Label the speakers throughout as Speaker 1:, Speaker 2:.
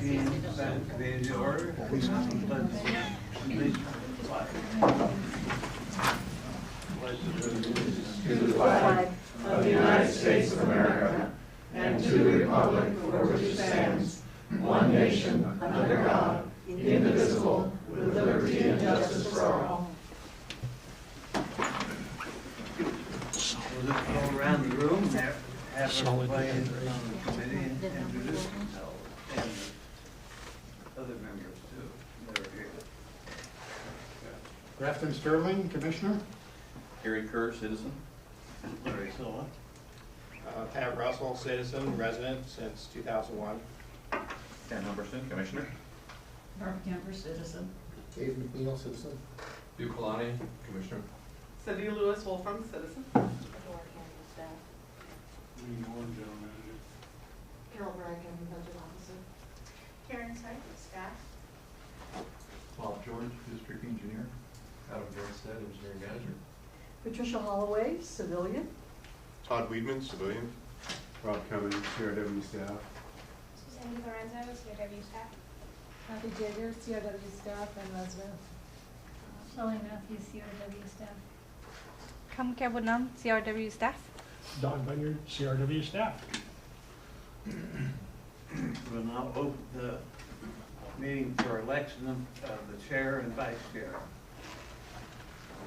Speaker 1: Committee to order.
Speaker 2: To the flag of the United States of America and to the republic for which it stands, one nation, under God, indivisible, with liberty and justice for all.
Speaker 1: We'll just go around the room and have everybody on the committee introduce themselves and other members too that are here.
Speaker 3: Grafton Sterling, Commissioner.
Speaker 4: Gary Kerr, citizen.
Speaker 1: Larry Silva.
Speaker 5: Pat Russell, citizen, resident since 2001.
Speaker 4: Ken Humberson, Commissioner.
Speaker 6: Barb Kemper, citizen.
Speaker 3: Dave McNeil, citizen.
Speaker 7: Hugh Kalani, Commissioner.
Speaker 8: Cindy Lewis Wolfram, citizen.
Speaker 3: Lee Moore, General Manager.
Speaker 9: Carol Bracken, budget officer.
Speaker 10: Karen Syke, staff.
Speaker 7: Bob George, District Engineer. Adam Grinstead, Engineering Manager.
Speaker 6: Patricia Holloway, civilian.
Speaker 11: Todd Weedman, civilian.
Speaker 3: Rob Cummings, CRW staff.
Speaker 10: Susandy Lorenzo, CRW staff.
Speaker 9: Kathy Jager, CRW staff and resident.
Speaker 10: Shelley Matthews, CRW staff. Kamka Budnam, CRW staff.
Speaker 12: Don Bunyard, CRW staff.
Speaker 1: We'll now open the meeting for election of the chair and vice chair.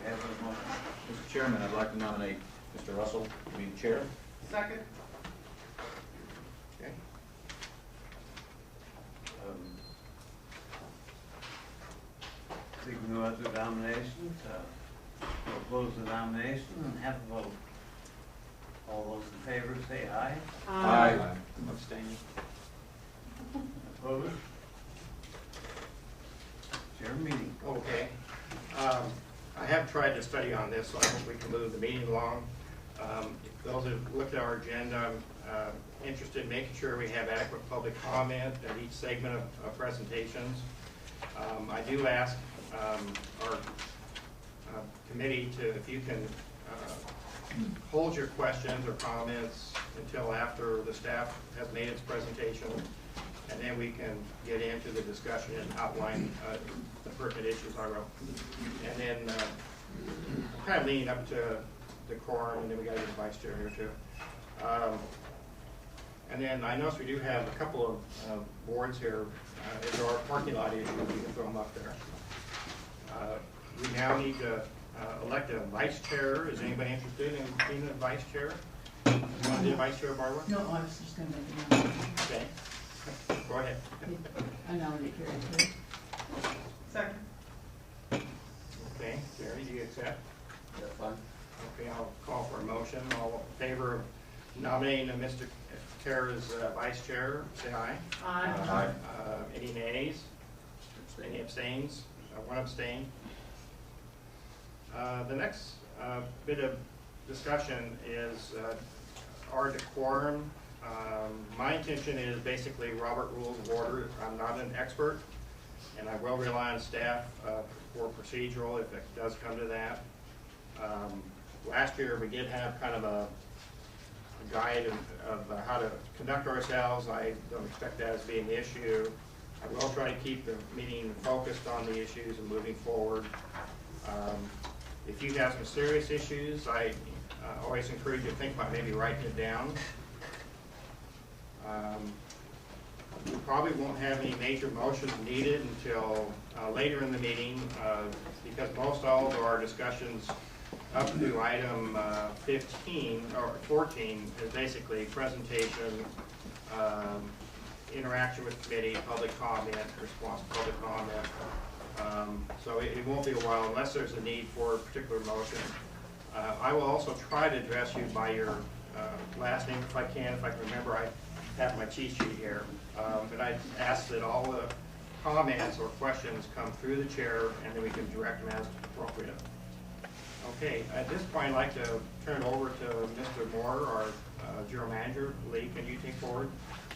Speaker 1: We have a motion.
Speaker 4: Mr. Chairman, I'd like to nominate Mr. Russell to be the chair.
Speaker 8: Second.
Speaker 5: Okay.
Speaker 1: Seeing no other nominations, we'll close the nomination and have a vote. All those in favor say aye.
Speaker 4: Aye.
Speaker 5: Abstaining.
Speaker 1: Opposed? Chair meeting.
Speaker 5: Okay. I have tried to study on this, so I hope we can move the meeting along. Those who looked at our agenda, I'm interested in making sure we have adequate public comment at each segment of presentations. I do ask our committee to, if you can hold your questions or comments until after the staff has made its presentation, and then we can get into the discussion and outline the pertinent issues I wrote. And then kind of leading up to the quorum, and then we got to get the vice chair here too. And then I notice we do have a couple of boards here. If there are parking lot issues, we can throw them up there. We now need to elect a vice chair. Is anybody interested in being a vice chair? You want to be a vice chair, Barbara?
Speaker 6: No, I was just going to make a nomination.
Speaker 5: Okay. Go ahead.
Speaker 6: I nominate Carrie Kerr.
Speaker 8: Second.
Speaker 5: Okay, Gary, do you accept?
Speaker 4: That's fine.
Speaker 5: Okay, I'll call for a motion. All in favor of nominating Mr. Kerr as vice chair, say aye.
Speaker 8: Aye.
Speaker 5: Any nays? Any abstains? One abstain. The next bit of discussion is our decorum. My intention is basically Robert Rules of Order. I'm not an expert, and I will rely on staff for procedural if it does come to that. Last year we did have kind of a guide of how to conduct ourselves. I don't expect that as being an issue. I will try to keep the meeting focused on the issues and moving forward. If you have some serious issues, I always encourage you to think about maybe writing it down. We probably won't have any major motions needed until later in the meeting because most all of our discussions up to item 15 or 14 is basically presentation, interaction with committee, public comment, response to public comment. So it won't be a while unless there's a need for a particular motion. I will also try to address you by your last name if I can. If I can remember, I have my cheat sheet here. But I ask that all the comments or questions come through the chair and then we can direct them as appropriate. Okay, at this point I'd like to turn it over to Mr. Moore, our General Manager. Lee, can you take forward?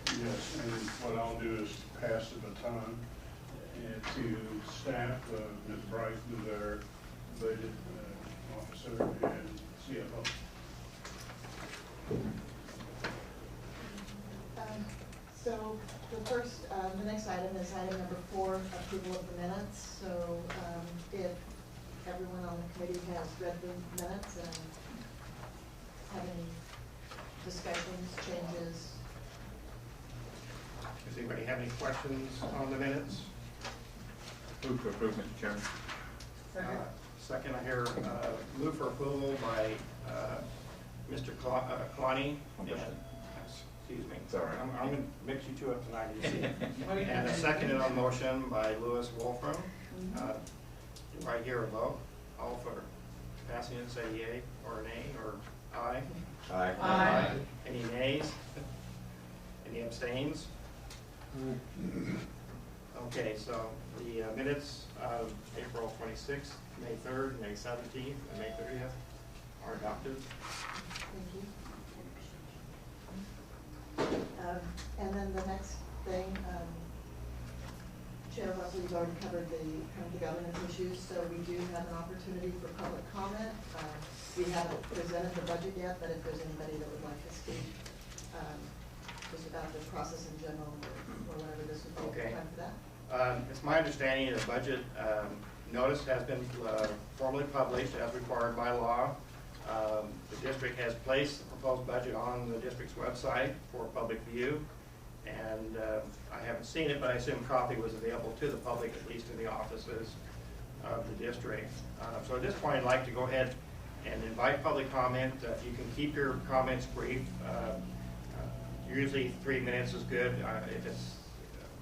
Speaker 3: Yes, and what I'll do is pass the baton to staff, Ms. Bryce, who's our budget officer, and CFO.
Speaker 2: So the first, the next item is item number 4, approval of the minutes. So if everyone on the committee has read the minutes and have any discussions, changes.
Speaker 5: Does anybody have any questions on the minutes?
Speaker 4: Move to approve, Mr. Chairman.
Speaker 8: Second.
Speaker 5: Second, I hear move for approval by Mr. Kalani. Excuse me.
Speaker 4: It's all right.
Speaker 5: I'm going to mix you two up tonight, you see. And a seconded on motion by Louis Wolfram. Do I hear a vote? All for passing it, say yea or nay or aye?
Speaker 4: Aye.
Speaker 8: Aye.
Speaker 5: Any nays? Any abstains? Okay, so the minutes of April 26th, May 3rd, May 17th, and May 30th are adopted.
Speaker 2: Thank you. And then the next thing, Chair Russell, you've already covered the kind of the governance issues, so we do have an opportunity for public comment. We haven't presented the budget yet, but if there's anybody that would like to speak just about the process in general or whatever, this would be
Speaker 5: Okay.
Speaker 2: time for that.
Speaker 5: It's my understanding the budget notice has been formally published as required by law. The district has placed the proposed budget on the district's website for public view. And I haven't seen it, but I assume a copy was available to the public, at least in the offices of the district. So at this point, I'd like to go ahead and invite public comment. You can keep your comments brief. Usually 3 minutes is good. If it's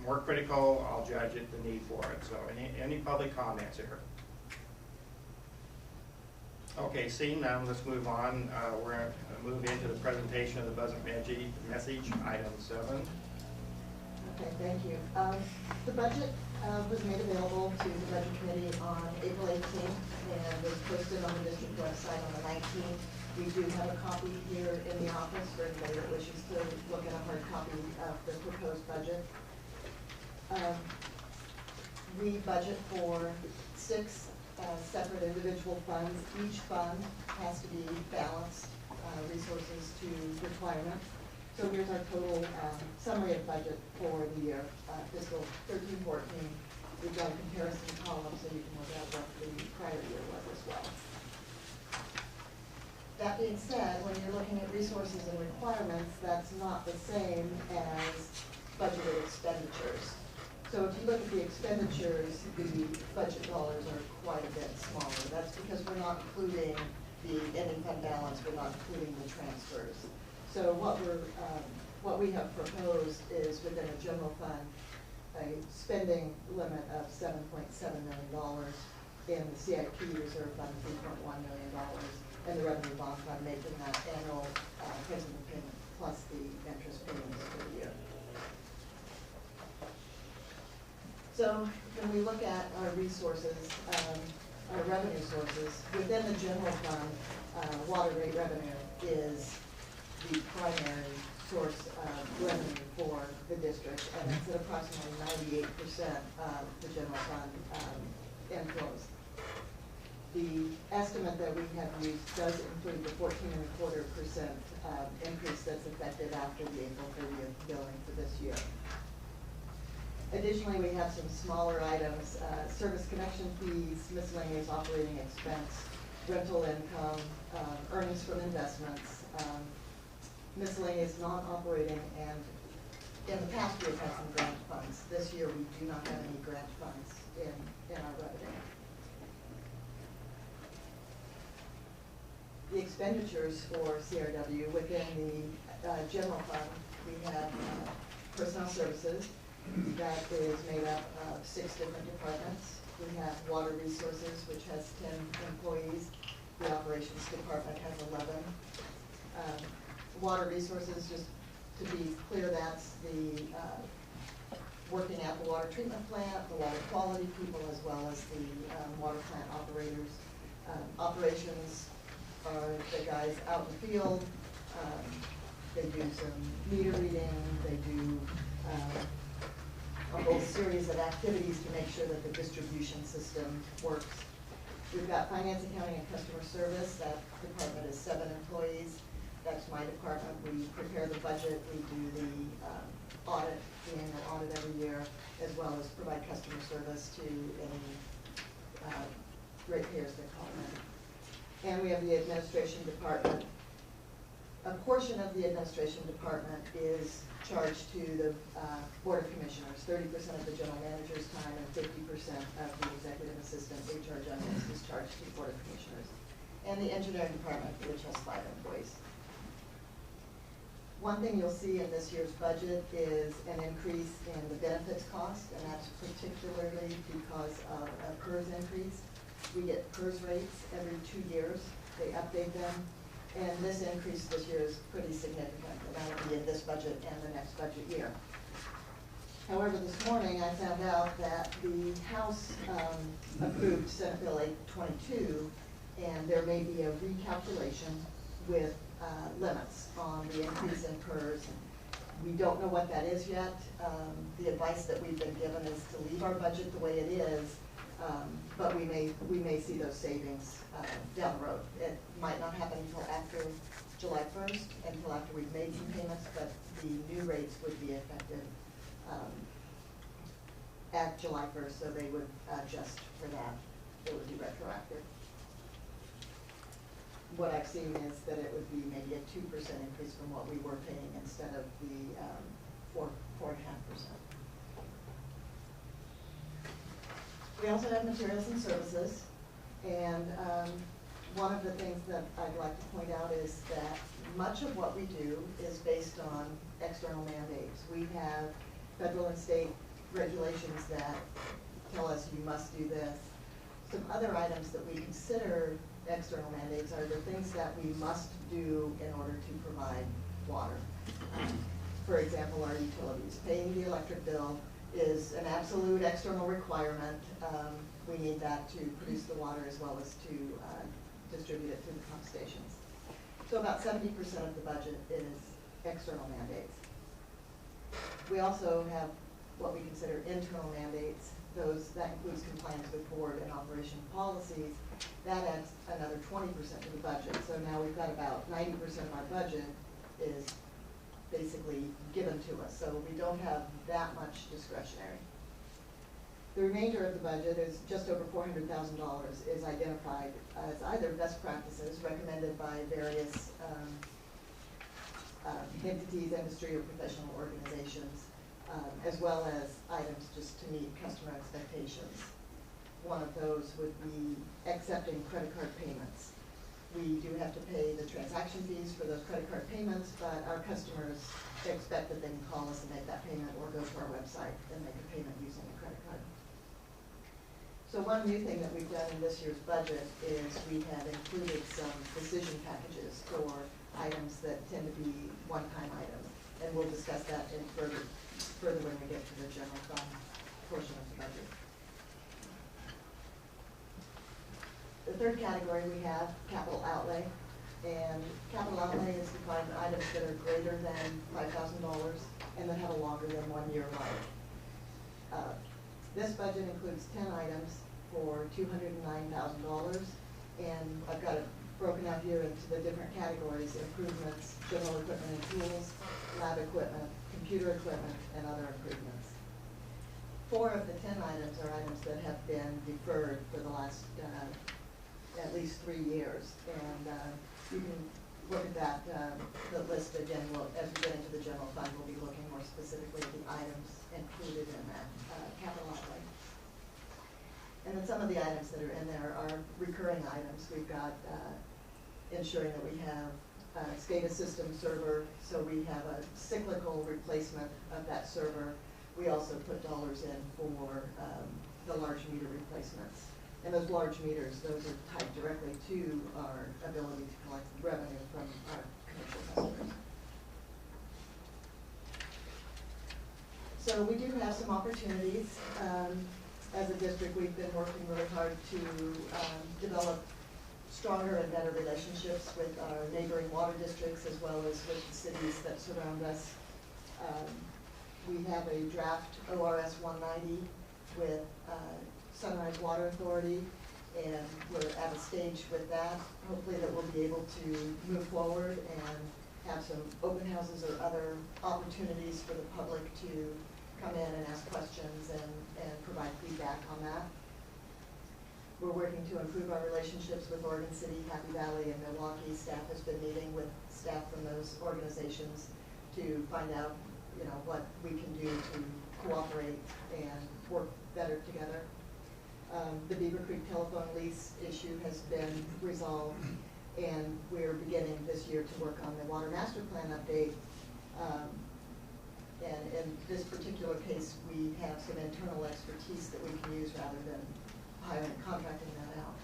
Speaker 5: more critical, I'll judge it, the need for it. So any public comments here? Okay, seeing none, let's move on. We're going to move into the presentation of the budget message, item 7.
Speaker 2: Okay, thank you. The budget was made available to the Budget Committee on April 18th and was posted on the district website on the 19th. We do have a copy here in the office for anybody that wishes to look at a hard copy of the proposed budget. We budget for 6 separate individual funds. Each fund has to be balanced resources to requirements. So here's our total summary of budget for the year, fiscal 13-14. We've got a comparison column so you can look at what the prior year was as well. That being said, when you're looking at resources and requirements, that's not the same as budgeted expenditures. So if you look at the expenditures, the budget dollars are quite a bit smaller. That's because we're not including the ending fund balance, we're not including the transfers. So what we have proposed is within a general fund, a spending limit of $7.7 million, in the CIP reserve fund, $3.1 million, and the revenue bond fund making that annual principal payment plus the interest payments for the year. So when we look at our resources, our revenue sources, within the general fund, water rate revenue is the primary source of revenue for the district, and it's at approximately 98% of the general fund inflows. The estimate that we have used does include the 14.25% increase that's effective after the April 30th billing for this year. Additionally, we have some smaller items, service connection fees, miscellaneous operating expense, rental income, earnings from investments, miscellaneous non-operating, and in the past we've had some grant funds. This year we do not have any grant funds in our revenue. The expenditures for CRW within the general fund, we have personnel services. That is made up of 6 different departments. We have water resources, which has 10 employees. The operations department has 11. Water resources, just to be clear, that's the working at the water treatment plant, the water quality people, as well as the water plant operators. Operations are the guys out in the field. They do some meter reading. They do a whole series of activities to make sure that the distribution system works. We've got finance, accounting, and customer service. That department is 7 employees. That's my department. We prepare the budget. We do the audit, the annual audit every year, as well as provide customer service to any ratepayers that call in. And we have the administration department. A portion of the administration department is charged to the Board of Commissioners. 30% of the general manager's time and 50% of the executive assistant HR generalist is charged to the Board of Commissioners. And the engineering department, which has 5 employees. One thing you'll see in this year's budget is an increase in the benefits cost, and that's particularly because of a PERS increase. We get PERS rates every 2 years. They update them. And this increase this year is pretty significant, and that'll be in this budget and the next budget year. However, this morning I found out that the House approved Senate Bill 822, and there may be a recalculation with limits on the increase in PERS. We don't know what that is yet. The advice that we've been given is to leave our budget the way it is, but we may see those savings down the road. It might not happen until after July 1st, until after we've made some payments, but the new rates would be effective at July 1st, so they would adjust for that. It would be retroactive. What I've seen is that it would be maybe a 2% increase from what we were paying instead of the 4.5%. We also have materials and services, and one of the things that I'd like to point out is that much of what we do is based on external mandates. We have federal and state regulations that tell us you must do this. Some other items that we consider external mandates are the things that we must do in order to provide water. For example, our utilities. Paying the electric bill is an absolute external requirement. We need that to produce the water as well as to distribute it through the pump stations. So about 70% of the budget is external mandates. We also have what we consider internal mandates. That includes compliance with board and operation policies. That adds another 20% to the budget. So now we've got about 90% of our budget is basically given to us. So we don't have that much discretionary. The remainder of the budget is just over $400,000 is identified as either best practices recommended by various entities, industry, or professional organizations, as well as items just to meet customer expectations. One of those would be accepting credit card payments. We do have to pay the transaction fees for those credit card payments, but our customers expect that they can call us and make that payment or go to our website and make a payment using a credit card. So one new thing that we've done in this year's budget is we have included some decision packages for items that tend to be one-time items. And we'll discuss that in further when we get to the general fund portion of the budget. The third category we have capital outlay, and capital outlay is defined items that are greater than $5,000 and that have a longer than 1 year life. This budget includes 10 items for $209,000, and I've got it broken out here into the different categories: improvements, general equipment and tools, lab equipment, computer equipment, and other improvements. 4 of the 10 items are items that have been deferred for the last at least 3 years. And you can look at that, the list again. As we get into the general fund, we'll be looking more specifically at the items included in that capital outlay. And then some of the items that are in there are recurring items. We've got ensuring that we have a SCADA system server, so we have a cyclical replacement of that server. We also put dollars in for the large meter replacements. And those large meters, those are tied directly to our ability to collect revenue from our commercial customers. So we do have some opportunities. As a district, we've been working really hard to develop stronger and better relationships with our neighboring water districts as well as with the cities that surround us. We have a draft ORS 190 with Sunrise Water Authority, and we're at a stage with that, hopefully that we'll be able to move forward and have some open houses or other opportunities for the public to come in and ask questions and provide feedback on that. We're working to improve our relationships with Oregon City, Happy Valley, and Milwaukee. Staff has been meeting with staff from those organizations to find out, what we can do to cooperate and work better together. The Beaver Creek telephone lease issue has been resolved, and we're beginning this year to work on the water master plan update. And in this particular case, we have some internal expertise that we can use rather than hiring and contracting that out.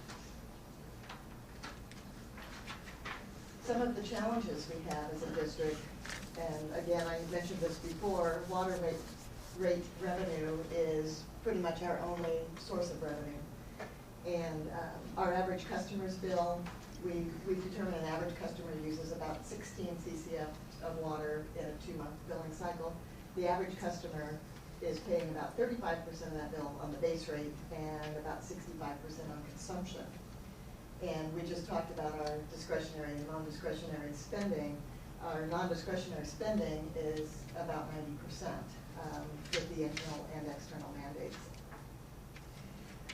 Speaker 2: Some of the challenges we have as a district, and again, I mentioned this before, water rate revenue is pretty much our only source of revenue. And our average customer's bill, we've determined an average customer uses about 16 CCF of water in a 2-month billing cycle. The average customer is paying about 35% of that bill on the base rate and about 65% on consumption. And we just talked about our discretionary and non-discretionary spending. Our non-discretionary spending is about 90% with the internal and external mandates.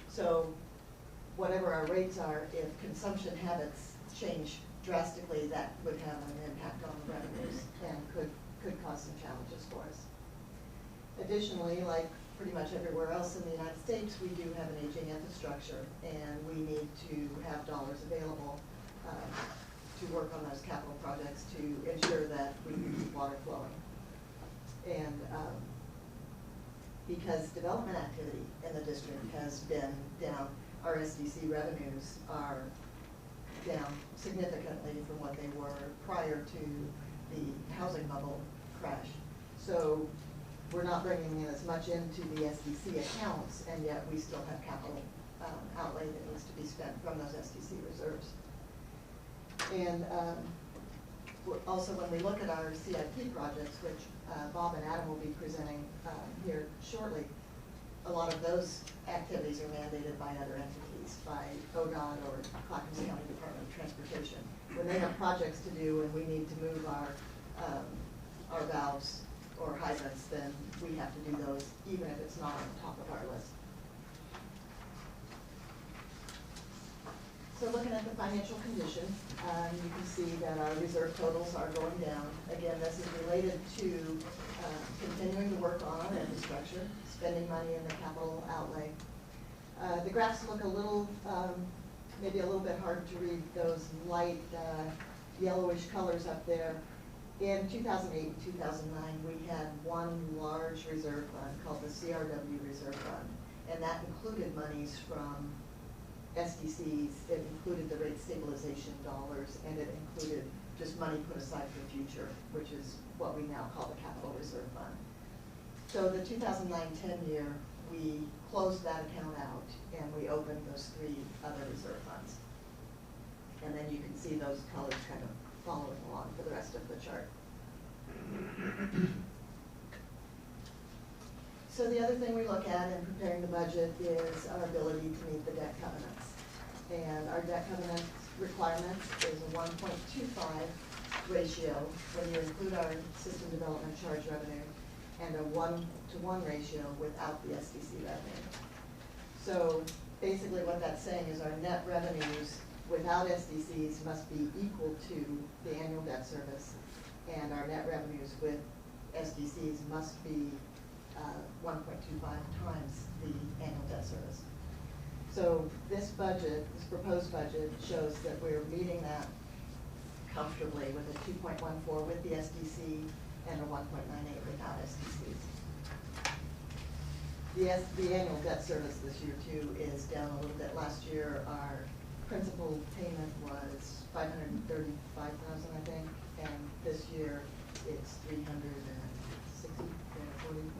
Speaker 2: So whatever our rates are, if consumption habits change drastically, that would have an impact on the revenues and could cause some challenges for us. Additionally, like pretty much everywhere else in the United States, we do have an aging infrastructure, and we need to have dollars available to work on those capital projects to ensure that we can keep water flowing. And because development activity in the district has been down, our SDC revenues are down significantly from what they were prior to the housing bubble crash. So we're not bringing in as much into the SDC accounts, and yet we still have capital outlay that needs to be spent from those SDC reserves. And also when we look at our CIP projects, which Bob and Adam will be presenting here shortly, a lot of those activities are mandated by other entities, by ODOT or Clackamas County Department of Transportation. When they have projects to do and we need to move our valves or hydrants, then we have to do those even if it's not on the top of our list. So looking at the financial condition, you can see that our reserve totals are going down. Again, this is related to continuing to work on our infrastructure, spending money in the capital outlay. The graphs look a little, maybe a little bit hard to read, those light yellowish colors up there. In 2008 and 2009, we had one large reserve fund called the CRW Reserve Fund, and that included monies from SDCs, it included the rate stabilization dollars, and it included just money put aside for the future, which is what we now call the Capital Reserve Fund. So the 2009-10 year, we closed that account out, and we opened those 3 other reserve funds. And then you can see those colors kind of following along for the rest of the chart. So the other thing we look at in preparing the budget is our ability to meet the debt covenants. And our debt covenant requirement is a 1.25 ratio when you include our system development charge revenue, and a 1-to-1 ratio without the SDC revenue. So basically what that's saying is our net revenues without SDCs must be equal to the annual debt service, and our net revenues with SDCs must be 1.25 times the annual debt service. So this budget, this proposed budget, shows that we're meeting that comfortably with a 2.14 with the SDC and a 1.98 without SDCs. The annual debt service this year too is down a little bit. Last year our principal payment was $535,000, I think, and this year it's $360, $340.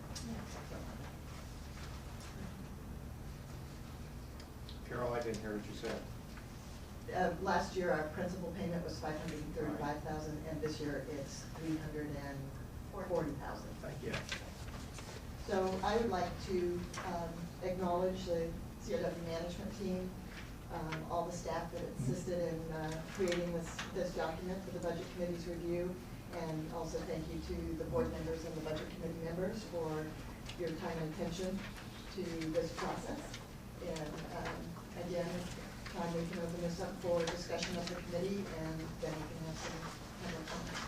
Speaker 5: Carol, I didn't hear what you said.
Speaker 2: Last year our principal payment was $535,000, and this year it's $340,000.
Speaker 5: Thank you.
Speaker 2: So I would like to acknowledge the CRW management team, all the staff that assisted in creating this document for the Budget Committee's review, And also thank you to the board members and the budget committee members for your time and attention to this process. And again, it's time we can open this up for discussion of the committee, and then we can have some public comment.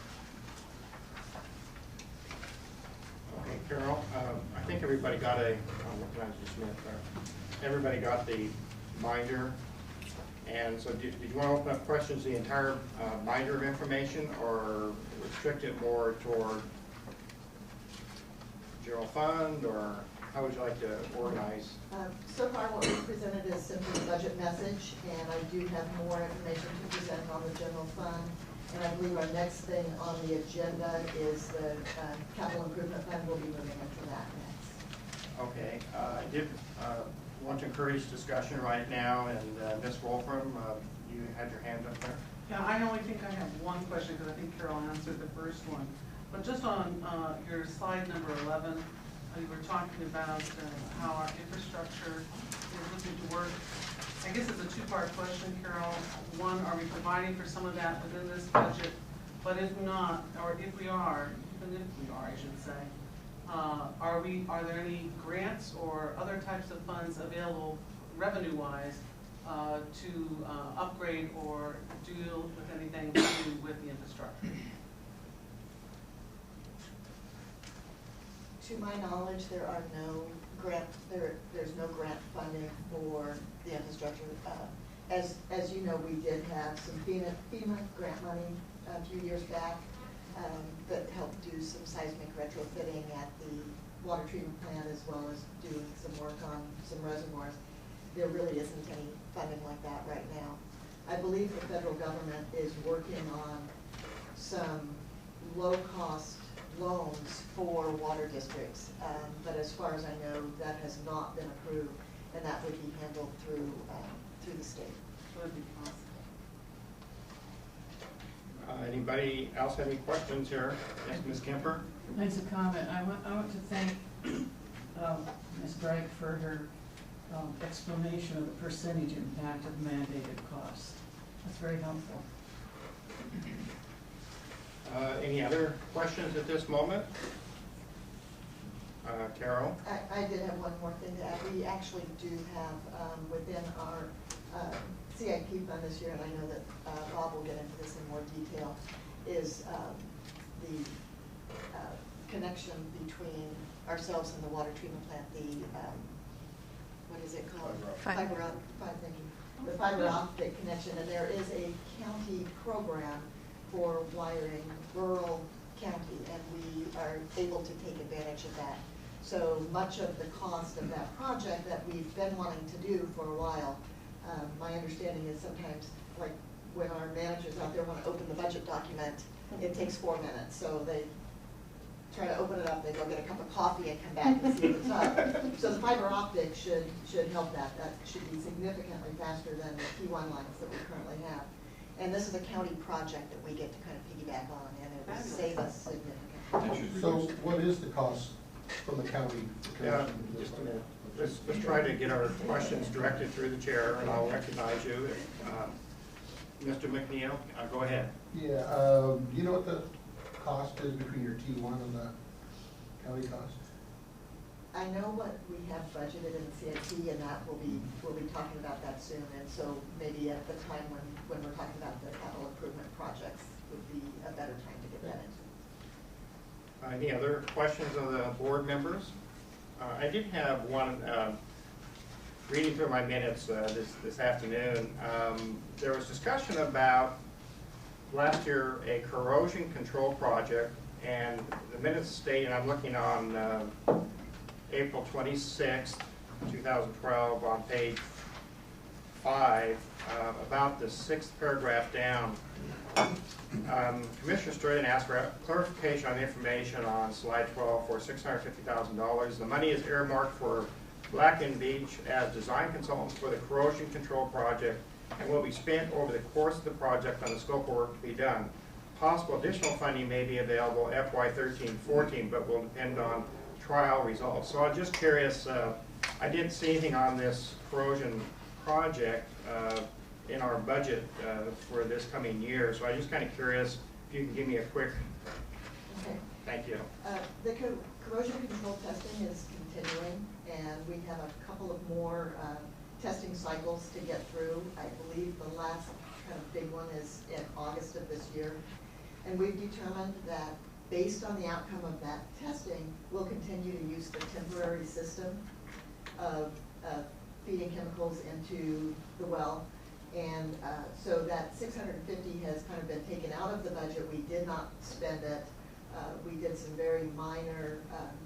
Speaker 5: Okay, Carol, I think everybody got everybody got the binder. And so did you want to open up questions, the entire binder of information, or restrict it more toward general fund, or how would you like to organize?
Speaker 2: So far what we presented is simply a budget message, and I do have more information to present on the general fund. And I believe our next thing on the agenda is the capital improvement fund. We'll be moving into that next.
Speaker 5: Okay, I did want to encourage discussion right now, and Ms. Wolfram, you had your hand up there.
Speaker 8: Yeah, I only think I have one question because I think Carol answered the first one. But just on your slide number 11, you were talking about how our infrastructure is looking to work. I guess it's a two-part question, Carol. One, are we providing for some of that within this budget? But if not, or if we are, even if we are, I should say, are there any grants or other types of funds available revenue-wise to upgrade or deal with anything to do with the infrastructure?
Speaker 2: To my knowledge, there are no there's no grant funding for the infrastructure. As you know, we did have some FEMA grant money a few years back that helped do some seismic retrofitting at the water treatment plant, as well as doing some work on some reservoirs. There really isn't any funding like that right now. I believe the federal government is working on some low-cost loans for water districts, but as far as I know, that has not been approved, and that would be handled through the state.
Speaker 8: Would be possible.
Speaker 5: Anybody else have any questions here? Yes, Ms. Kemper?
Speaker 6: Thanks a comment. I want to thank Ms. Bragg for her explanation of the percentage impact of mandated costs. That's very helpful.
Speaker 5: Any other questions at this moment? Carol?
Speaker 2: I did have one more thing to add. We actually do have within our CIP fund this year, and I know that Bob will get into this in more detail, is the connection between ourselves and the water treatment plant, what is it called? Fiber optic. The fiber optic connection, and there is a county program for wiring rural county, and we are able to take advantage of that. So much of the cost of that project that we've been wanting to do for a while, my understanding is sometimes, like when our managers out there want to open the budget document, it takes 4 minutes. So they try to open it up, they go get a cup of coffee and come back and see what's up. So the fiber optic should help that. That should be significantly faster than the P1 lines that we currently have. And this is a county project that we get to kind of piggyback on, and it will save us significantly.
Speaker 13: So what is the cost from the county?
Speaker 5: Yeah, just a minute. Let's try to get our questions directed through the chair, and I'll recognize you. Mr. McNeil, go ahead.
Speaker 13: Yeah, do you know what the cost is between your T1 and the county cost?
Speaker 2: I know what we have budgeted in the CIP, and that we'll be talking about that soon. And so maybe at the time when we're talking about the capital improvement projects would be a better time to get that into.
Speaker 5: Any other questions of the board members? I did have one, reading through my minutes this afternoon, there was discussion about last year a corrosion control project, and the minutes state, and I'm looking on April 26th, 2012, on page 5, about the 6th paragraph down. Commissioner Strahan asked for clarification on information on slide 12 for $650,000. The money is earmarked for Black & Beach as design consultants for the corrosion control project and will be spent over the course of the project on the scope of work to be done. Possible additional funding may be available FY 13-14, but will depend on trial results. So I'm just curious, I didn't see anything on this corrosion project in our budget for this coming year, so I'm just kind of curious if you can give me a quick,
Speaker 2: Okay.
Speaker 5: thank you.
Speaker 2: The corrosion control testing is continuing, and we have a couple of more testing cycles to get through. I believe the last kind of big one is in August of this year. And we've determined that based on the outcome of that testing, we'll continue to use the temporary system of feeding chemicals into the well. And so that 650 has kind of been taken out of the budget. We did not spend it. We did some very minor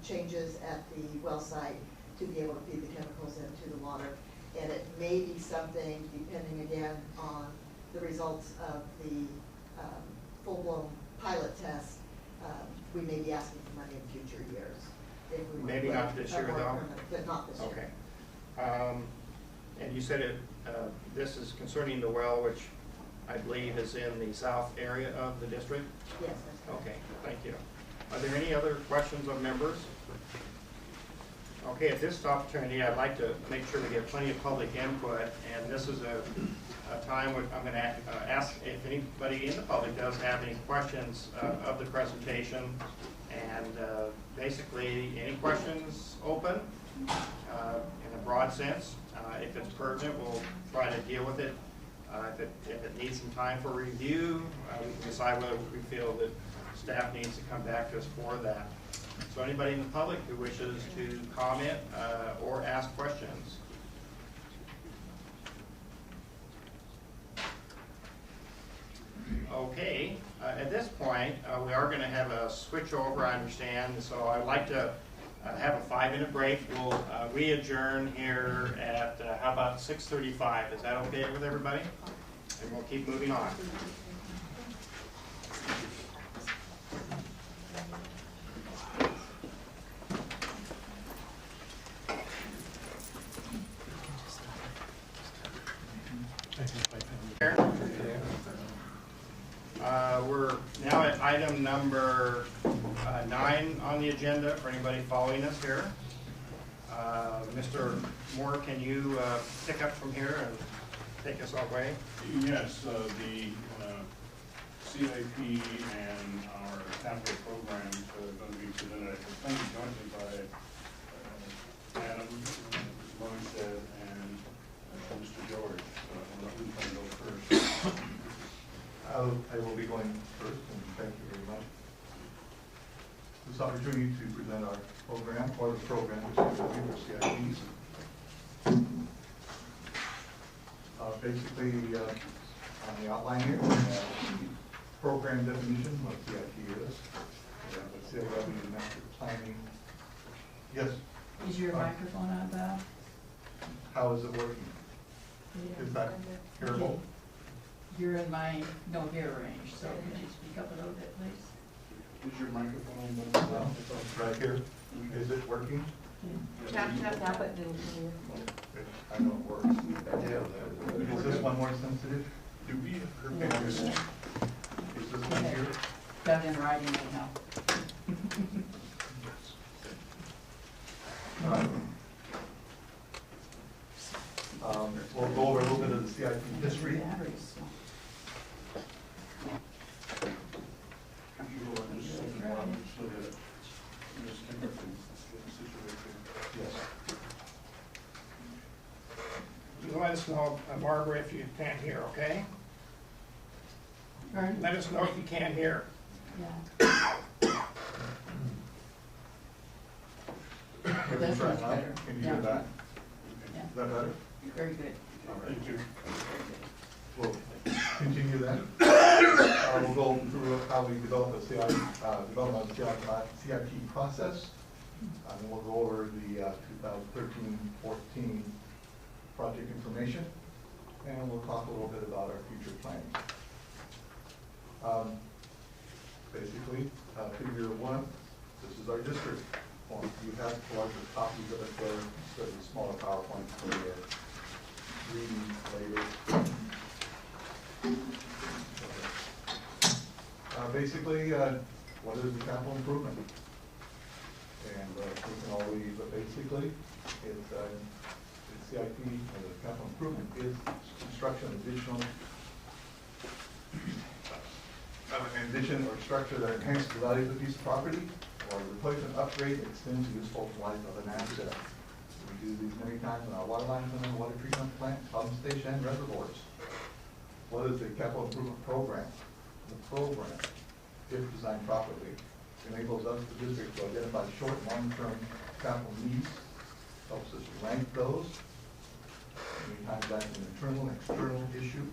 Speaker 2: changes at the well site to be able to feed the chemicals into the water. And it may be something, depending again on the results of the full-blown pilot test, we may be asking for money in future years. If we
Speaker 5: Maybe not this year, though?
Speaker 2: But not this year.
Speaker 5: Okay. And you said it, this is concerning the well, which I believe is in the south area of the district?
Speaker 2: Yes, that's correct.
Speaker 5: Okay, thank you. Are there any other questions of members? Okay, at this opportunity, I'd like to make sure we get plenty of public input, and this is a time when I'm going to ask if anybody in the public does have any questions of the presentation. And basically, any questions open in a broad sense. If it's pertinent, we'll try to deal with it. If it needs some time for review, we can decide whether we feel that staff needs to come back to us for that. So anybody in the public who wishes to comment or ask questions? Okay, at this point, we are going to have a switch over, I understand, so I'd like to have a 5-minute break. We'll re-adjourn here at, how about 6:35? Is that okay with everybody? And we'll keep moving on. We're now at item number 9 on the agenda for anybody following us here. Mr. Moore, can you pick up from here and take us away?
Speaker 3: Yes, the CIP and our capital programs are going to be presented at the planning jointly by Adam Longstead and Mr. George. Who's going to go first?
Speaker 7: I will be going first, and thank you very much. This opportunity to present our program, or the program, which is for CIPs. Basically, on the outline here, we have the program definition, what CIP is. We have the CIW master planning. Yes?
Speaker 6: Is your microphone on, Bob?
Speaker 7: How is it working? Is that hearable?
Speaker 6: You're in my no hear range, so could you speak up a little bit, please?
Speaker 3: Is your microphone on?
Speaker 7: Right here. Is it working?
Speaker 8: Tap it.
Speaker 7: I know it works. Is this one more sensitive?
Speaker 3: Do we
Speaker 7: Is this one here?
Speaker 6: Got it in writing anyhow.
Speaker 7: We'll go over a little bit of the CIP history. Yes.
Speaker 5: You let us know, Barbara, if you can't hear, okay?
Speaker 6: Pardon?
Speaker 5: Let us know if you can't hear.
Speaker 6: Yeah.
Speaker 7: Can
Speaker 6: That's
Speaker 7: you try
Speaker 6: much
Speaker 7: now?
Speaker 6: better.
Speaker 7: Can you hear
Speaker 6: Yeah.
Speaker 7: that?
Speaker 6: Yeah.
Speaker 7: Is that better?
Speaker 6: Very good.
Speaker 3: Thank you.
Speaker 7: We'll continue then. We'll go through how we develop a development of CIP process. And we'll go over the 2013-14 project information. And we'll talk a little bit about our future planning. Basically, figure 1, this is our district form. You have larger copies of it there, instead of smaller PowerPoints for your reading later. Basically, what is the capital improvement? And we can all read, but basically, it's CIP, or the capital improvement, is construction of additional. addition or structure that enhances the value of the piece of property, or replacement upgrade that extends the useful life of an asset. We do these many times in our water lines and in water treatment plant, pump station, and reservoirs. What is the capital improvement program? The program, if designed properly, enables us, the district, to identify short and long-term capital needs, helps us rank those. Many times that's an internal and external issue.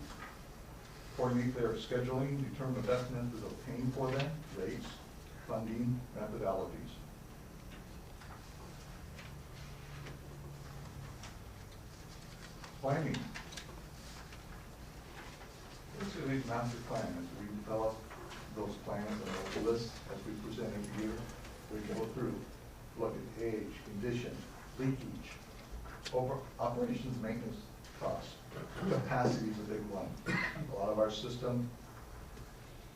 Speaker 7: Coordinate their scheduling, determine the best methods of paying for them, rates, funding, methodologies. Planning. Basically, master plan, as we develop those plans and those lists as we present every year, we go through, look at age, condition, leakage, operations, maintenance costs. Capacity is a big one. A lot of our system,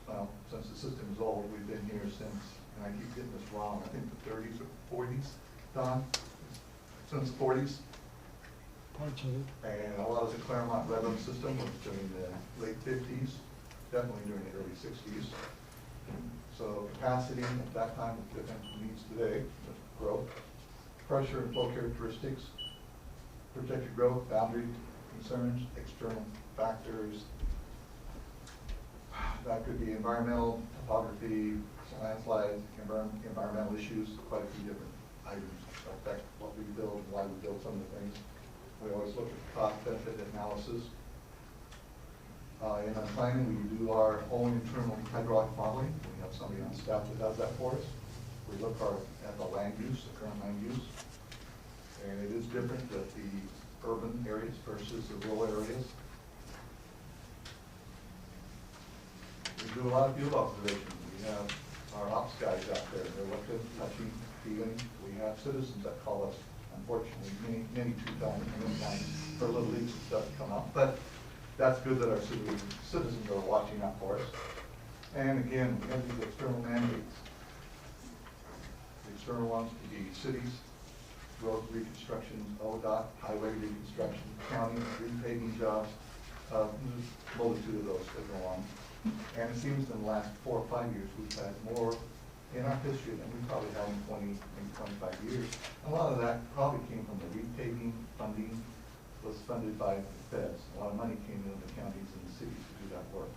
Speaker 7: well, since the system is old, we've been here since, and I keep getting this wrong, I think the 30s or 40s, Don? Since the 40s.
Speaker 12: Parts of it.
Speaker 7: And a lot of the Claremont Redland system was during the late 50s, definitely during the early 60s. So capacity at that time was different from needs today, with growth. Pressure and flow characteristics, projected growth, boundary concerns, external factors. That could be environmental, topography, landslides, environmental issues, quite a few different items that affect what we build and why we build some of the things. We always look at cost-benefit analysis. In our planning, we do our own internal hydraulic modeling. We have somebody on staff that does that for us. We look at the land use, the current land use. And it is different with the urban areas versus the rural areas. We do a lot of field observations. We have our ops guys out there. They're looking, touching, feeling. We have citizens that call us, unfortunately, many times for little leaks and stuff to come up. But that's good that our citizens are watching out for us. And again, we have these external mandates. The external ones could be cities, road reconstruction, ODOT, highway reconstruction, county repaving jobs, there's a multitude of those that go on. And it seems in the last 4 or 5 years, we've had more in our history than we probably had in 20, maybe 25 years. A lot of that probably came from the repaving funding, was funded by the feds. A lot of money came into the counties and the cities to do that work.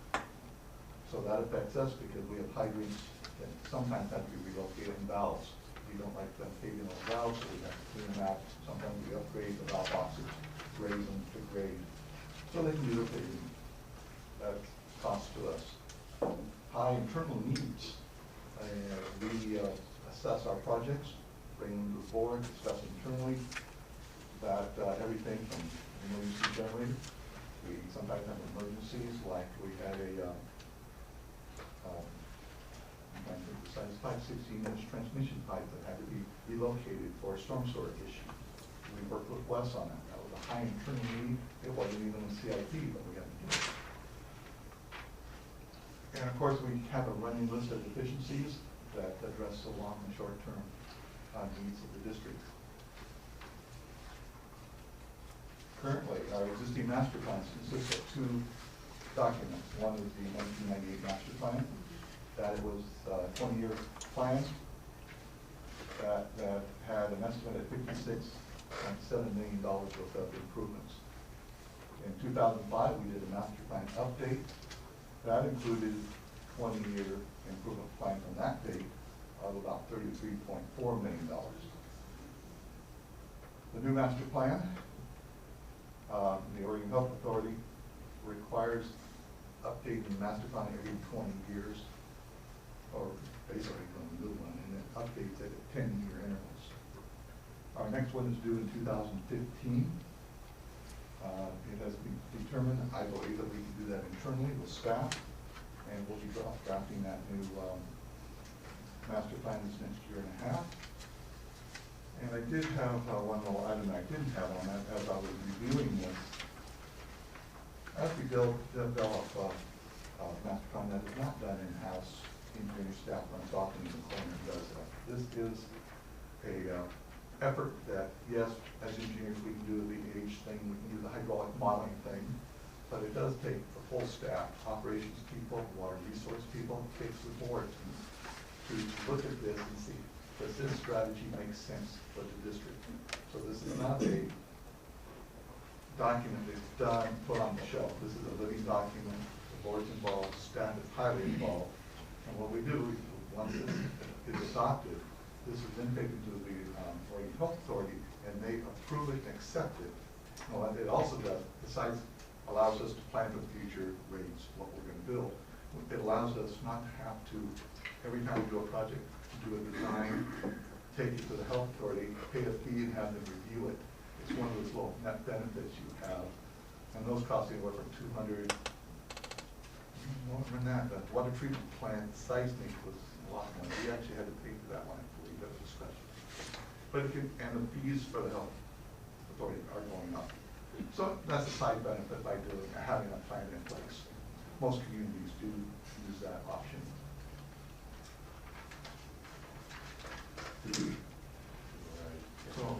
Speaker 7: So that affects us because we have hydrants that sometimes have to be relocated in valves. We don't like them caving those valves, so we have to clean them out. Sometimes we upgrade the valve boxes, raise them to grade, so they can do their paving. That's cost to us. High internal needs. We assess our projects, bring them to the board, discuss internally that everything from emergency generator. We sometimes have emergencies, like we had a 5/16-inch transmission pipe that had to be relocated for a storm sewer issue. We worked with Wes on that. That was a high internal need. It wasn't even a CIP, but we had to do it. And of course, we have a running list of deficiencies that address the long and short-term needs of the district. Currently, our existing master plans consist of 2 documents. One is the 1998 master plan. That it was a 20-year plan that had an estimate of $56.7 million worth of improvements. In 2005, we did a master plan update. That included 20-year improvement plan from that date of about $33.4 million. The new master plan, the Oregon Health Authority requires updating the master plan every 20 years, or basically from the new one, and then updates it at 10-year intervals. Our next one is due in 2015. It has been determined, I believe, that we can do that internally with staff, and we'll be drafting that new master plan this next year and a half. And I did have one little item I didn't have on that as I was reviewing this. As we develop a master plan that is not done in-house, engineering staff runs off into the corner and does that. This is a effort that, yes, as engineers we can do the age thing, we can do the hydraulic modeling thing, but it does take full staff, operations people, water resource people, takes the board to look at this and see, does this strategy make sense for the district? So this is not a document that's done, put on the shelf. This is a living document. The board's involved, staff is highly involved. And what we do, once this is adopted, this is then taken to the Oregon Health Authority, and they approve it and accept it. And what it also does, besides allows us to plan for the future rates, what we're going to build, it allows us not to have to, every time we do a project, do a design, take it to the health authority, pay a fee and have them review it. It's one of those little net benefits you have. And those cost anywhere from $200, more than that. The water treatment plant seismic was a lot more. We actually had to pay for that one, I believe, that was special. But if you, and the fees for the health authority are going up. So that's a side benefit by doing, having a plan in place. Most communities do use that option.
Speaker 2: So,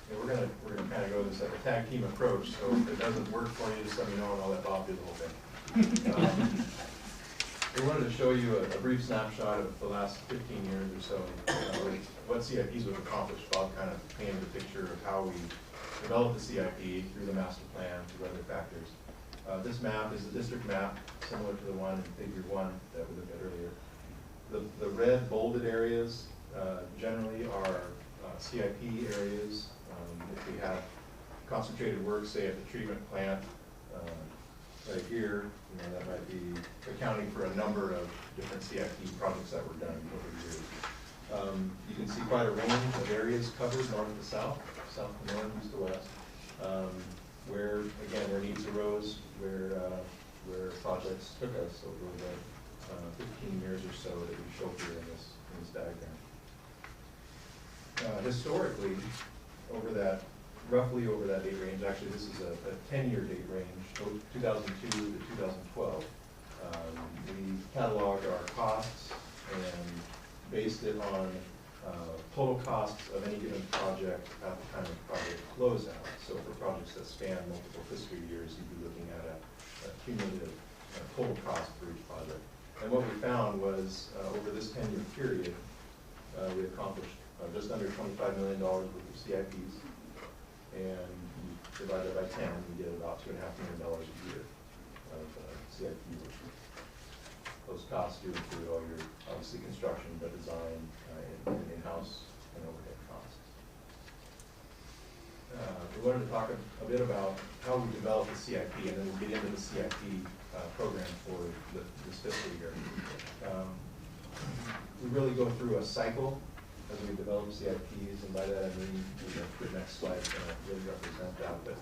Speaker 2: yeah, we're gonna kind of go this like a tag team approach. So if it doesn't work for you, just let me know, and I'll let Bob do the whole thing. We wanted to show you a brief snapshot of the last 15 years or so, what CIPs have accomplished. Bob kind of painted a picture of how we developed the CIP through the master plan, through other factors. This map is a district map, similar to the one in figure 1 that we looked at earlier. The red bolded areas generally are CIP areas. If we have concentrated work, say at the treatment plant, right here, that might be accounting for a number of different CIP projects that were done over the years. You can see quite a range of areas covered, north to south, south to north, east to west, where, again, where needs arose, where projects took us over the 15 years or so that we show here in this diagram. Historically, roughly over that date range, actually this is a 10-year date range, 2002 to 2012. We cataloged our costs and based it on total costs of any given project at the time of project closeout. So for projects that span multiple fiscal years, you'd be looking at a cumulative total cost for each project. And what we found was over this 10-year period, we accomplished just under $25 million worth of CIPs, and you divide that by 10, you get about $2.5 million a year of CIP work. Those costs do include all your, obviously, construction, but design, and in-house and overhead costs. We wanted to talk a bit about how we develop the CIP, and then we'll get into the CIP program for this fiscal year. We really go through a cycle as we develop CIPs, and by that I mean, the next slide is going to really represent that. But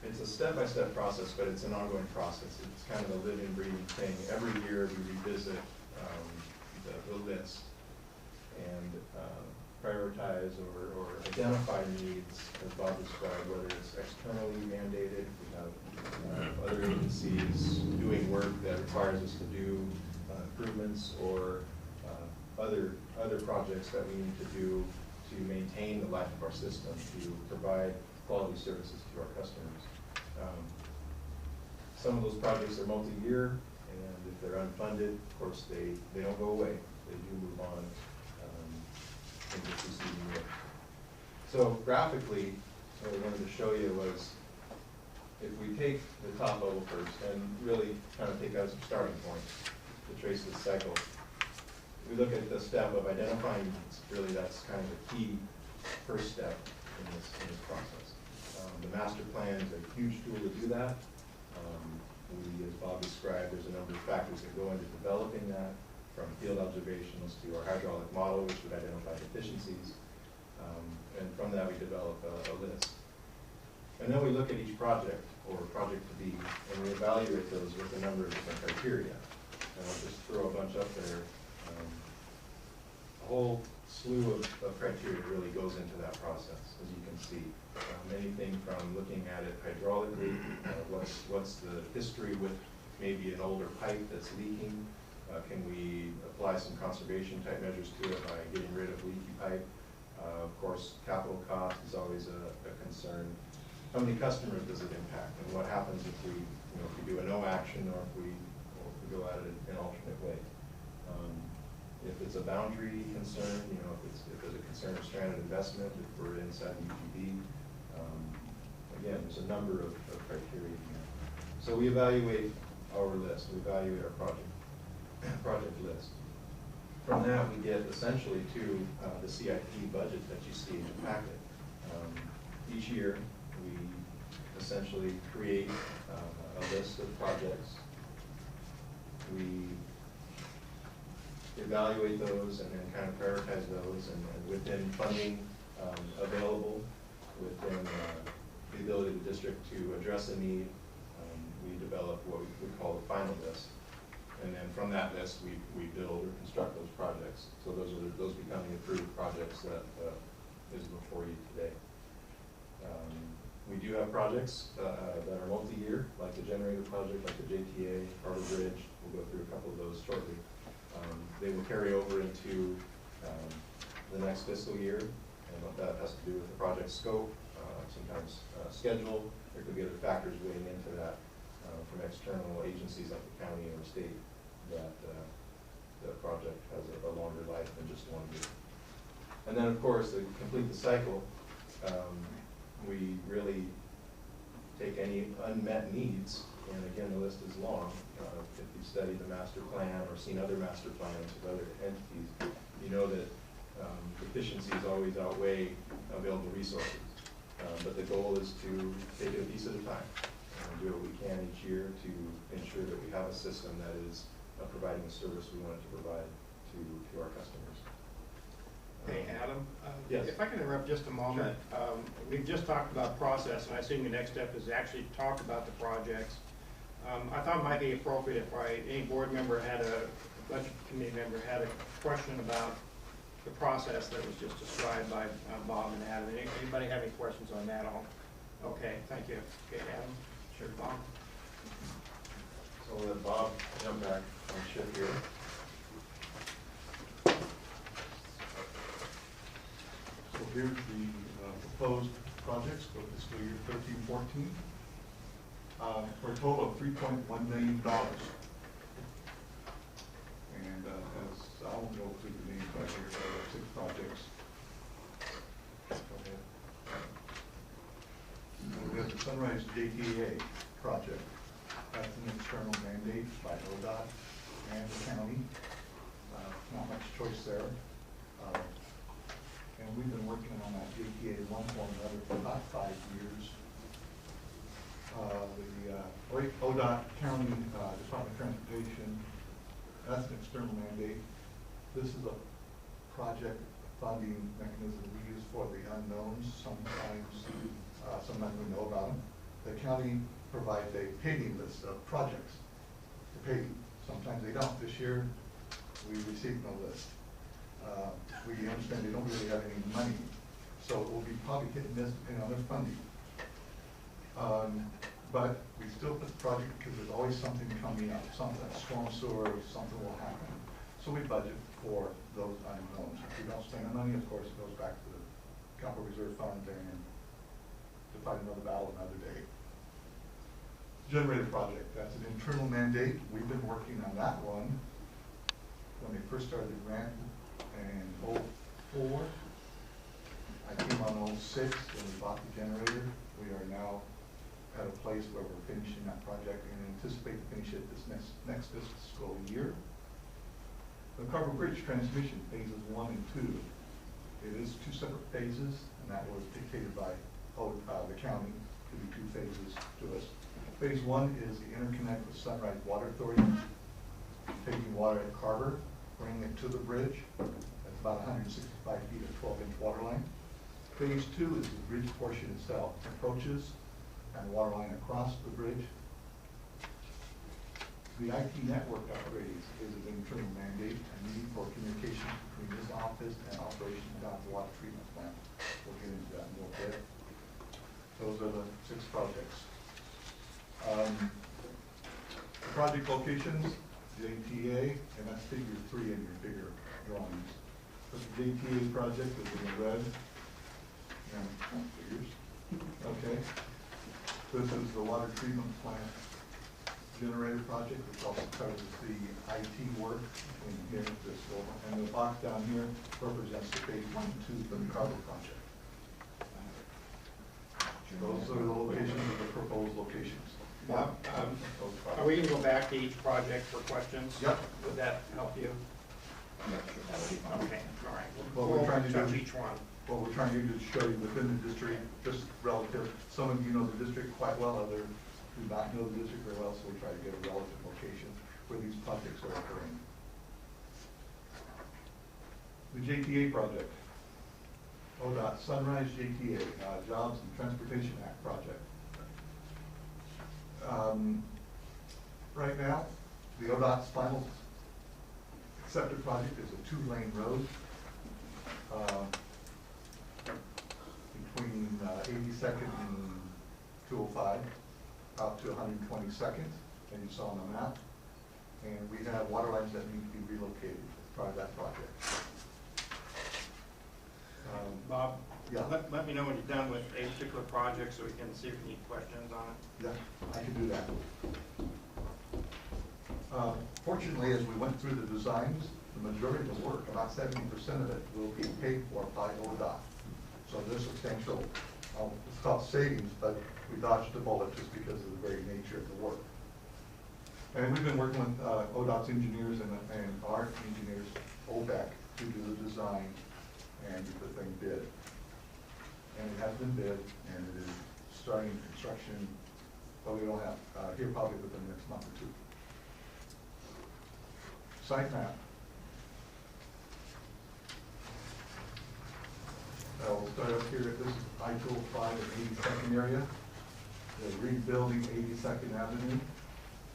Speaker 2: it's a step-by-step process, but it's an ongoing process. It's kind of a living, breathing thing. Every year we revisit the list and prioritize or identify needs, as Bob described, whether it's externally mandated, we have other agencies doing work that requires us to do improvements, or other projects that we need to do to maintain the life of our system, to provide quality services to our customers. Some of those projects are multi-year, and if they're unfunded, of course, they don't go away. They do move on in the preceding year. So graphically, what we wanted to show you was, if we take the top level first and really kind of take that as a starting point to trace this cycle, we look at the step of identifying needs. Really, that's kind of the key first step in this process. The master plan is a huge tool to do that. As Bob described, there's a number of factors that go into developing that, from field observations to our hydraulic model, which would identify deficiencies. And from that, we develop a list. And then we look at each project, or project to be, and we evaluate those with a number of different criteria. And I'll just throw a bunch up there. A whole slew of criteria really goes into that process, as you can see. Anything from looking at it hydraulically, what's the history with maybe an older pipe that's leaking? Can we apply some conservation type measures to it by getting rid of leaky pipe? Of course, capital cost is always a concern. how many customers does it impact, and what happens if we, if we do a no action, or if we go at it an alternate way. If it's a boundary concern, if there's a concern of stranded investment, if we're inside the UGB, again, there's a number of criteria here. So we evaluate our list, we evaluate our project list. From that, we get essentially to the CIP budget that you see in the packet. Each year, we essentially create a list of projects. We evaluate those and then kind of prioritize those, and within funding available, within the ability of the district to address a need, we develop what we call the final list. And then from that list, we build or construct those projects. So those become the approved projects that is before you today. We do have projects that are multi-year, like the generator project, like the JTA, Harbor Bridge. We'll go through a couple of those shortly. They will carry over into the next fiscal year, and what that has to do with the project scope, sometimes schedule. There could be other factors weighing into that from external agencies like the county or the state, that the project has a longer life than just 1 year. And then, of course, to complete the cycle, we really take any unmet needs, and again, the list is long. If you've studied the master plan or seen other master plans with other entities, you know that deficiencies always outweigh available resources. But the goal is to take it a piece at a time and do what we can each year to ensure that we have a system that is providing the service we want it to provide to our customers.
Speaker 5: Hey, Adam?
Speaker 2: Yes.
Speaker 5: If I can interrupt just a moment.
Speaker 2: Sure.
Speaker 5: We've just talked about process, and I assume the next step is actually talk about the projects. I thought it might be appropriate if any board member budget committee member had a question about the process that was just described by Bob and Adam. Anybody have any questions on that? Okay, thank you. Okay, Adam? Sure, Bob?
Speaker 2: So we'll let Bob jump back on ship here.
Speaker 7: So here's the proposed projects for fiscal year 13-14 for a total of $3.1 million. And as I won't go through the names right here, there are 6 projects. Go ahead. We have the Sunrise JTA project. That's an external mandate by ODOT and the county. Not much choice there. And we've been working on that JTA one form or another for about 5 years. The ODOT County Department of Transportation, that's an external mandate. This is a project funding mechanism we use for the unknowns. Sometimes we know about them. The county provides a paving list of projects to pave. Sometimes they don't. This year, we received no list. We understand they don't really have any money, so we'll be probably hitting this depending on their funding. But we still put the project because there's always something coming up, something, storm sewer, something will happen. So we budget for those unknowns. If we don't spend the money, of course, it goes back to the capital reserve fund and to fight another battle another day. Generator project, that's an internal mandate. We've been working on that one when they first started the grant in 2004. I came on 2006 when we bought the generator. We are now at a place where we're finishing that project and anticipate to finish it this next fiscal year. The Harbor Bridge transmission phases 1 and 2. It is 2 separate phases, and that was dictated by the county to be 2 phases to us. Phase 1 is the interconnect with Sunrise Water Authority, taking water at Carver, bringing it to the bridge. That's about 165 feet of 12-inch water line. Phase 2 is the bridge portion itself, approaches and water line across the bridge. The IT network upgrades is an internal mandate and need for communication between this office and operations down at the water treatment plant. We'll get into that in a little bit. Those are the 6 projects. Project locations, JTA, and that's figure 3 in your bigger drawings. So the JTA project is in the red. And figures. Okay. This is the water treatment plant generator project, which also covers the IT work between here and this building. And the box down here represents the phase 1 and 2 for the Carver project. Those are the locations of the proposed locations.
Speaker 5: Bob, are we gonna go back to each project for questions?
Speaker 7: Yep.
Speaker 5: Would that help you?
Speaker 4: That would be fine.
Speaker 5: Okay, all right.
Speaker 7: What we're trying to do-
Speaker 5: touch each one.
Speaker 7: What we're trying to do is show you within the district, just relative, some of you know the district quite well, others do not know the district very well, so we try to get a relative location where these projects are occurring. The JTA project, ODOT Sunrise JTA, Jobs and Transportation Act project. Right now, the ODOT's final accepted project is a 2-lane road between 82nd and 205, out to 122nd, and you saw on the map. And we have water lines that need to be relocated as part of that project.
Speaker 5: Bob,
Speaker 7: Yeah.
Speaker 5: let me know when you're done with a particular project so we can see if we need questions on it.
Speaker 7: Yeah, I can do that. Fortunately, as we went through the designs, the majority of the work, about 70% of it, will be paid for by ODOT. So there's substantial, it's called savings, but we dodged the bullet just because of the very nature of the work. And we've been working with ODOT's engineers and our engineers, OBEC, to do the design and get the thing bid. And it has been bid, and it is starting construction, but we don't have, here probably within the next month or two. Site map. We'll start up here, this is I-205 and 82nd area. They're rebuilding 82nd Avenue.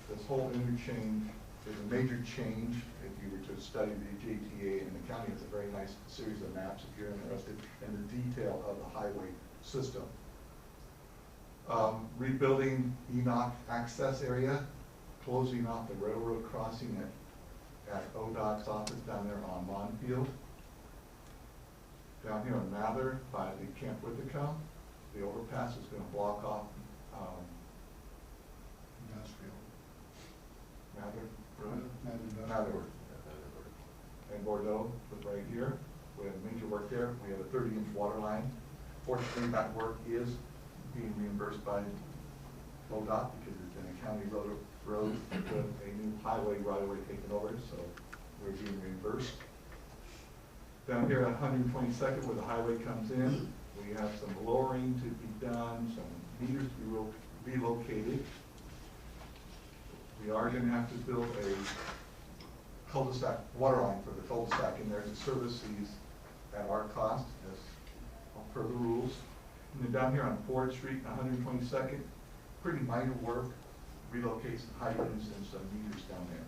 Speaker 7: This whole interchange is a major change if you were to study the JTA, and the county has a very nice series of maps if you're interested in the detail of the highway system. Rebuilding Enoch access area, closing off the railroad crossing at ODOT's office down there on Monfield. Down here on Mather by the Camp Whitacombe, the overpass is going to block off Mather and Bordeaux, but right here, we have major work there. We have a 30-inch water line. Fortunately, that work is being reimbursed by ODOT because it's been a county road with a new highway right-of-way taken over, so we're being reimbursed. Down here at 122nd, where the highway comes in, we have some lowering to be done, some meters to be relocated. We are going to have to build a cul-de-sac water line for the cul-de-sac in there to service these at our cost, as per the rules. And then down here on Ford Street, 122nd, pretty minor work, relocates the hydrants and some meters down there.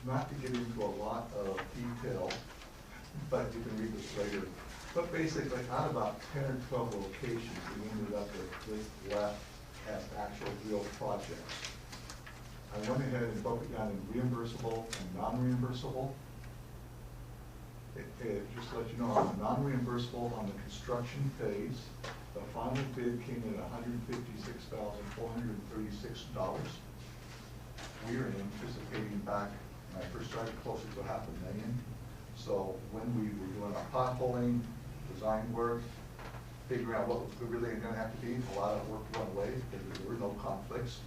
Speaker 7: Not to get into a lot of detail, but you can read this later. But basically, out of about 10 or 12 locations, we ended up with this left as actual real projects. I went ahead and broke it down in reimbursable and non-reimbursable. Just to let you know, on the non-reimbursable, on the construction phase, the final bid came in at $156,436. We are anticipating back, when I first started, closer to $500,000. So when we were doing our potholing, design work, figuring out what was really going to have to be, a lot of work went away because there were no conflicts.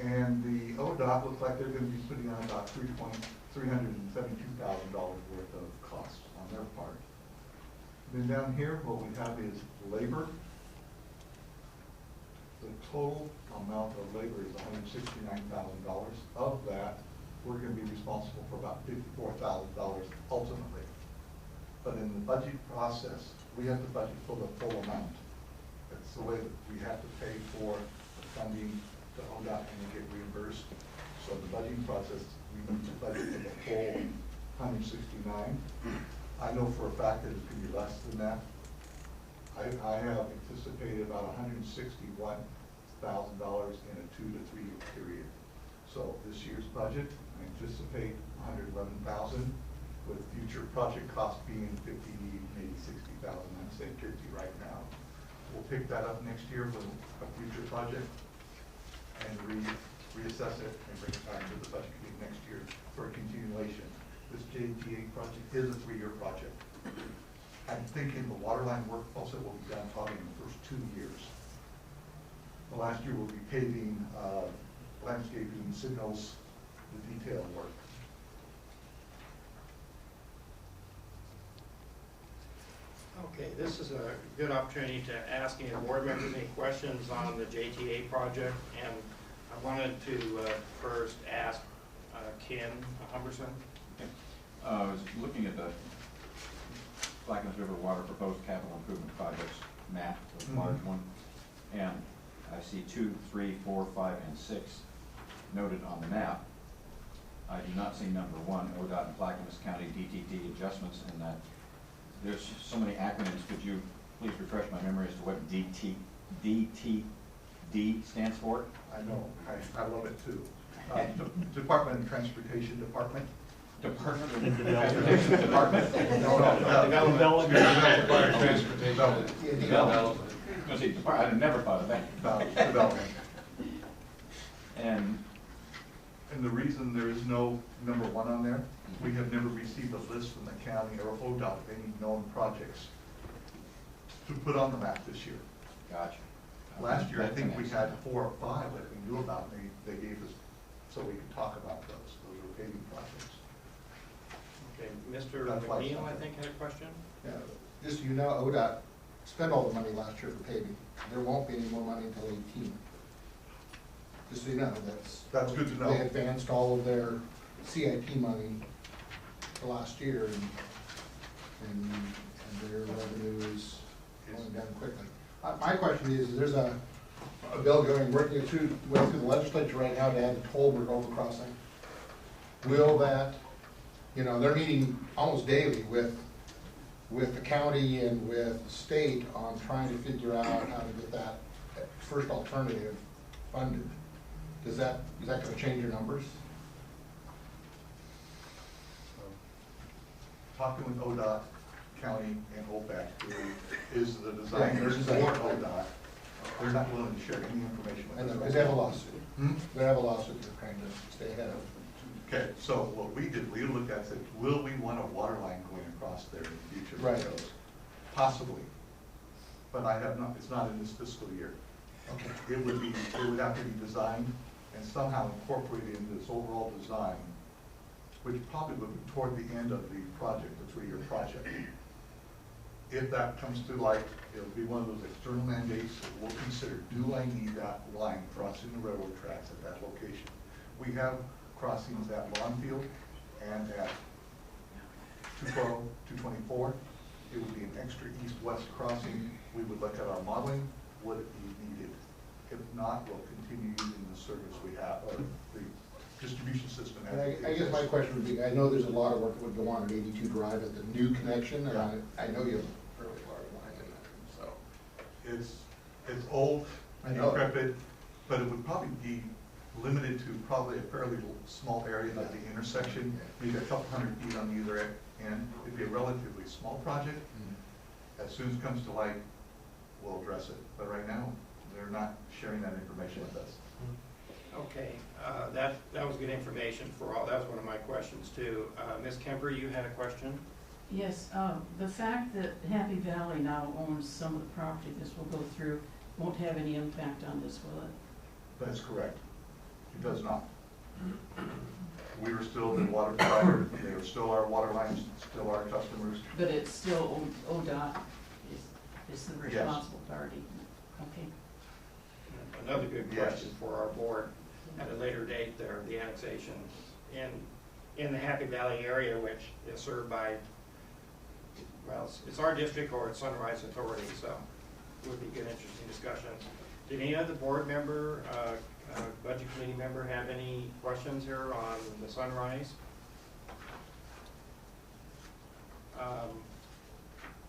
Speaker 7: And the ODOT looks like they're going to be putting on about $372,000 worth of costs on their part. Then down here, what we have is labor. The total amount of labor is $169,000. Of that, we're going to be responsible for about $54,000 ultimately. But in the budget process, we have to budget for the full amount. That's the way that we have to pay for the funding to ODOT and get reimbursed. So the budgeting process, we need to budget for the full 169. I know for a fact that it's going to be less than that. I have anticipated about $161,000 in a 2 to 3 year period. So this year's budget, I anticipate $111,000, with future project costs being $50,000, maybe $60,000. I'm saying 50 right now. pick that up next year with a future project and reassess it and bring it back to the budget committee next year for a continuation. This JTA project is a 3-year project. I'm thinking the water line work also will be done probably in the first 2 years. The last year will be paving, landscaping, signals, the detail work.
Speaker 5: Okay, this is a good opportunity to ask any board members any questions on the JTA project, and I wanted to first ask Ken Humberson.
Speaker 4: I was looking at the Clackamas River Water Proposed Capital Improvement Projects map, the large one, and I see 2, 3, 4, 5, and 6 noted on the map. I do not see number 1, ODOT and Clackamas County DTD adjustments, and that there's so many acronyms. Could you please refresh my memory as to what DTD stands for?
Speaker 7: I know, I love it too. Department of Transportation Department.
Speaker 4: Department of Transportation Department?
Speaker 7: Development.
Speaker 4: Development. I never thought of that.
Speaker 7: Development.
Speaker 4: And
Speaker 7: the reason there is no number 1 on there, we have never received a list from the county or ODOT of any known projects to put on the map this year.
Speaker 4: Gotcha.
Speaker 7: Last year, I think we had 4 or 5 that we knew about, and they gave us, so we could talk about those. Those were paving projects.
Speaker 5: Okay, Mr.
Speaker 7: That's why
Speaker 5: McNeil, I
Speaker 7: it's-
Speaker 5: think, had a question.
Speaker 13: Yeah, just so you know, ODOT spent all the money last year for paving. There won't be any more money until 18. Just so you know,
Speaker 7: That's good to know.
Speaker 13: They advanced all of their CIP money for last year, and their revenue is going down quickly. My question is, there's a bill working through the legislature right now to add the Tolbert overcrossing. Will that, they're meeting almost daily with the county and with the state on trying to figure out how to get that first alternative funded. Is that going to change your numbers?
Speaker 7: Talking with ODOT, county, and OPEC, who is the designer for
Speaker 13: Yeah,
Speaker 7: ODOT, they're not willing to share any information with
Speaker 13: I
Speaker 7: us.
Speaker 13: know, because they have a lawsuit.
Speaker 7: Hmm?
Speaker 13: They have a lawsuit they're trying to stay ahead of.
Speaker 7: Okay, so what we did, we looked at, said, will we want a water line going across there in the future?
Speaker 13: Right.
Speaker 7: Possibly, but I have not, it's not in this fiscal year.
Speaker 13: Okay.
Speaker 7: It would have to be designed and somehow incorporated into this overall design, which probably would be toward the end of the project, the 3-year project. If that comes to light, it'll be one of those external mandates that we'll consider, do I need that line crossing the railroad tracks at that location? We have crossings at Lawnfield and at 212, 224. It would be an extra east-west crossing. We would look at our modeling, would it be needed? If not, we'll continue using the service we have, or the distribution system.
Speaker 13: And I guess my question would be, I know there's a lot of work that would go on at 82 Drive at the new connection, and I know you have a fairly large line in that, so.
Speaker 7: It's old and
Speaker 13: I know.
Speaker 7: decrepit, but it would probably be limited to probably a fairly small area at the intersection, maybe a couple hundred feet on either end. It'd be a relatively small project. As soon as it comes to light, we'll address it. But right now, they're not sharing that information with us.
Speaker 5: Okay, that was good information for all. That was one of my questions too. Ms. Kemper, you had a question?
Speaker 6: Yes, the fact that Happy Valley now owns some of the property this will go through won't have any impact on this, will it?
Speaker 7: That's correct. It does not. We were still the water provider. They were still our water lines, still our customers.
Speaker 6: But it's still ODOT is the
Speaker 7: Yes.
Speaker 6: responsible party. Okay.
Speaker 5: Another good
Speaker 7: Yes.
Speaker 5: question for our board at a later date there, the annexation in the Happy Valley area, which is served by, well, it's our district or it's Sunrise Authority, so it would be good, interesting discussions. Did any other board member, budget committee member have any questions here on the Sunrise?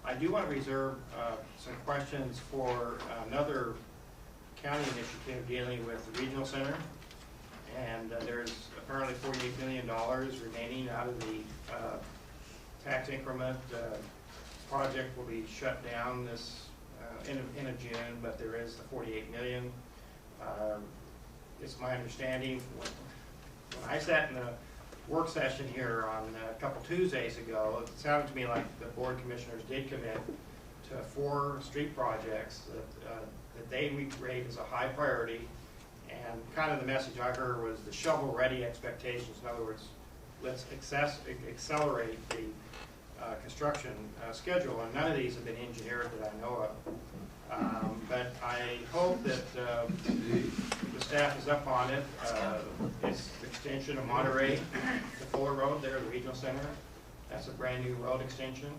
Speaker 5: I do want to reserve some questions for another county initiative dealing with the regional center. And there's apparently $48 million remaining out of the tax increment. Project will be shut down this in a June, but there is the 48 million. It's my understanding, when I sat in the work session here on a couple Tuesdays ago, it sounded to me like the board commissioners did commit to 4 street projects that they rate as a high priority. And kind of the message I heard was the shovel-ready expectations. In other words, let's accelerate the construction schedule. And none of these have been engineered that I know of. But I hope that the staff is up on it. It's the extension of Monterey to Fuller Road there, the regional center. That's a brand new road extension.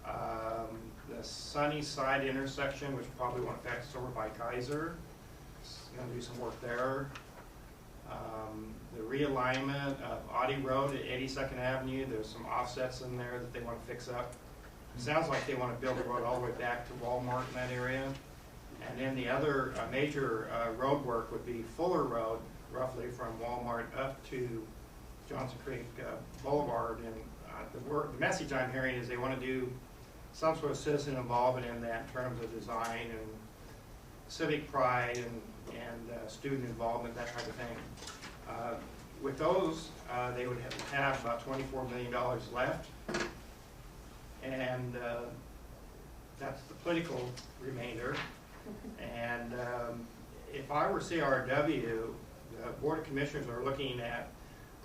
Speaker 5: The Sunnyside intersection, which probably won't affect, it's over by Kaiser. Going to do some work there. The realignment of Audi Road at 82nd Avenue, there's some offsets in there that they want to fix up. It sounds like they want to build a road all the way back to Walmart in that area. And then the other major road work would be Fuller Road, roughly from Walmart up to Johnson Creek Boulevard. And the message I'm hearing is they want to do some sort of citizen involvement in that in terms of design and civic pride and student involvement, that type of thing. With those, they would have about $24 million left, and that's the political remainder. And if I were CRW, the Board of Commissioners are looking at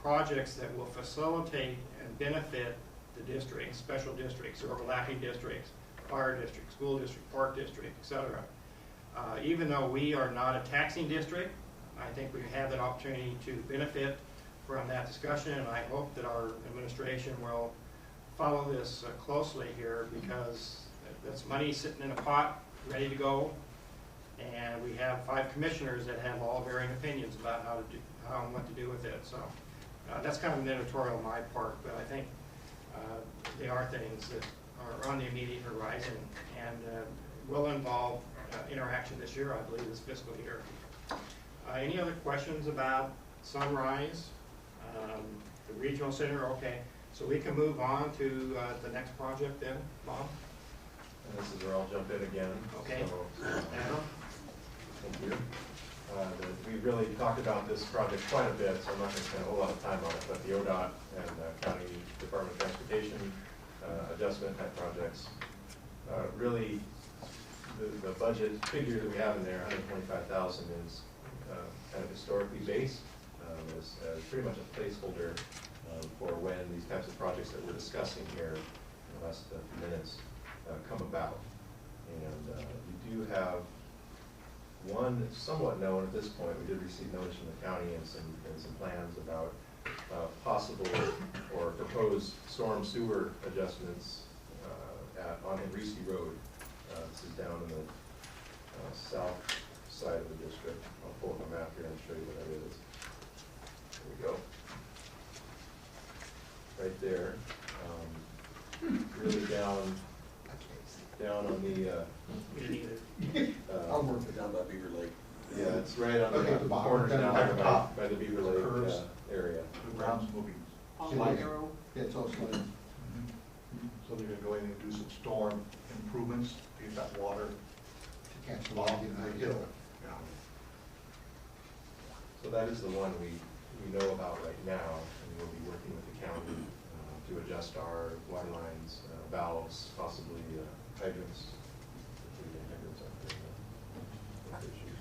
Speaker 5: projects that will facilitate and benefit the districts, special districts, overlapping districts, fire district, school district, park district, etc. Even though we are not a taxing district, I think we have that opportunity to benefit from that discussion, and I hope that our administration will follow this closely here, because that's money sitting in a pot, ready to go, and we have 5 commissioners that have all varying opinions about how and what to do with it. So that's kind of an editorial on my part, but I think they are things that are on the immediate horizon and will involve interaction this year, I believe, this fiscal year. Any other questions about Sunrise, the regional center? Okay, so we can move on to the next project then, Bob?
Speaker 11: And this is where I'll jump in again.
Speaker 5: Okay.
Speaker 11: So,
Speaker 5: Anna?
Speaker 11: thank you. We've really talked about this project quite a bit, so I'm not going to spend a whole lot of time on it, but the ODOT and County Department of Transportation adjustment type projects, really the budget figure that we have in there, $125,000, is kind of historically based, as pretty much a placeholder for when these types of projects that we're discussing here in the last few minutes come about. And we do have one somewhat known at this point. We did receive notice from the county and some plans about possible or proposed storm sewer adjustments on Henrici Road. This is down in the south side of the district. I'll pull up a map here and show you what that is. There we go. Right there. Really down on the
Speaker 13: I'll work it
Speaker 11: down by Beaver Lake. Yeah, it's right on
Speaker 13: Okay,
Speaker 11: the
Speaker 13: the bottom,
Speaker 11: corner
Speaker 13: down
Speaker 11: down
Speaker 13: by
Speaker 11: there
Speaker 13: the top.
Speaker 11: by the Beaver Lake
Speaker 7: Curves.
Speaker 11: area.
Speaker 7: The ground's moving.
Speaker 13: Slide. Yeah, it's all sliding.
Speaker 7: So they're gonna go in and do some storm improvements to get that water
Speaker 13: To catch the log
Speaker 7: off
Speaker 13: in
Speaker 7: the
Speaker 13: that
Speaker 7: hill.
Speaker 13: hill.
Speaker 7: Yeah.
Speaker 11: So that is the one we know about right now, and we'll be working with the county to adjust our water lines, valves, possibly hydrants. If we get hydrants up there, if they should.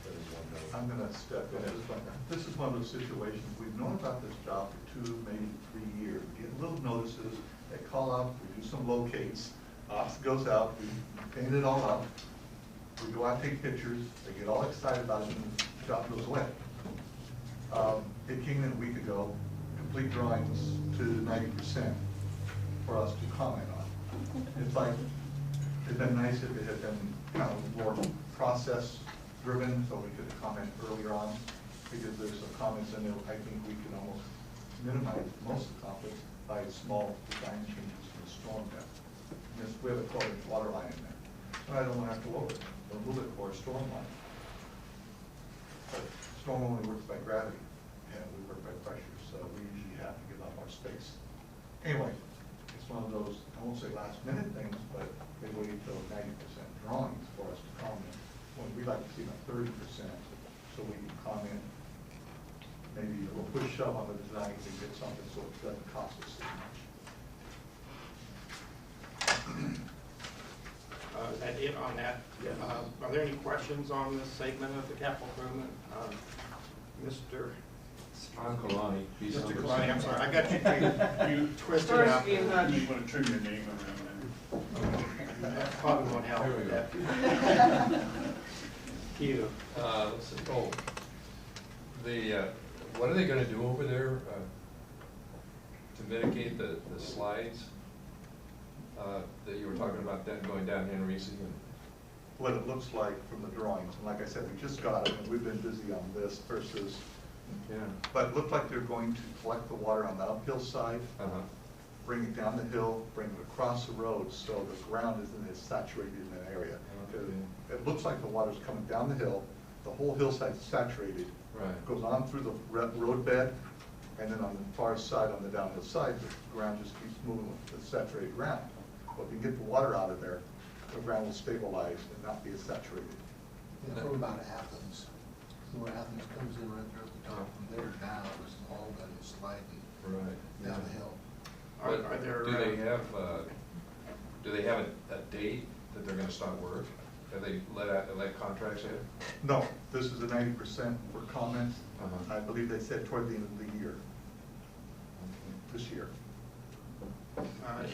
Speaker 11: That is one note.
Speaker 7: I'm gonna step in. This is one of those situations, we've known about this job for 2, maybe 3 years. We get little notices, they call out, we do some locates, ops goes out, we paint it all up. We go out, take pictures, they get all excited about it, and the job goes away. It came in a week ago, complete drawings to 90% for us to comment on. It's like, it'd been nice if it had been kind of more process driven, so we could comment earlier on, because there's some comments in there, I think we can almost minimize most of the conflicts by small design changes to the storm depth. Yes, we have a 12-inch water line in there, and I don't want to have to lower it, we'll move it for a storm line. But storm only works by gravity, and we work by pressure, so we usually have to give up our space. Anyway, it's one of those, I won't say last minute things, but they wait until 90% drawings for us to comment. When we'd like to see about 30%, so we can comment. Maybe we'll push shove on the design to get something so it doesn't cost us as much.
Speaker 5: Is that it on that?
Speaker 11: Yeah.
Speaker 5: Are there any questions on this segment of the capital improvement? Mr.
Speaker 11: Kalani.
Speaker 5: Mr. Kalani, I'm sorry, I got you twisted
Speaker 8: First,
Speaker 5: up.
Speaker 8: being
Speaker 3: You
Speaker 8: that-
Speaker 3: want to trim your name around
Speaker 5: That probably won't help
Speaker 11: There we
Speaker 5: with
Speaker 11: go.
Speaker 5: that. You.
Speaker 14: Let's see, what are they gonna do over there, to mitigate the slides, that you were talking about going down Henry's and?
Speaker 7: What it looks like from the drawings, and like I said, we just got it, and we've been busy on this versus,
Speaker 14: Yeah.
Speaker 7: but it looked like they're going to collect the water on the uphill side,
Speaker 14: Uh-huh.
Speaker 7: bring it down the hill, bring it across the road, so the ground isn't as saturated in that area.
Speaker 14: Okay.
Speaker 7: It looks like the water's coming down the hill, the whole hillside's saturated.
Speaker 14: Right.
Speaker 7: Goes on through the road bed, and then on the far side, on the downhill side, the ground just keeps moving with the saturated ground. But if you get the water out of there, the ground will stabilize and not be as saturated.
Speaker 13: Yeah, from about Athens, where Athens comes in right there at the top, from there down, it's all done sliding
Speaker 14: Right.
Speaker 13: down the hill.
Speaker 5: Are there?
Speaker 14: Do they have a date that they're gonna start work? Have they let contracts in?
Speaker 7: No, this is a 90% for comments.
Speaker 14: Uh-huh.
Speaker 7: I believe they said toward the end of the year, this year.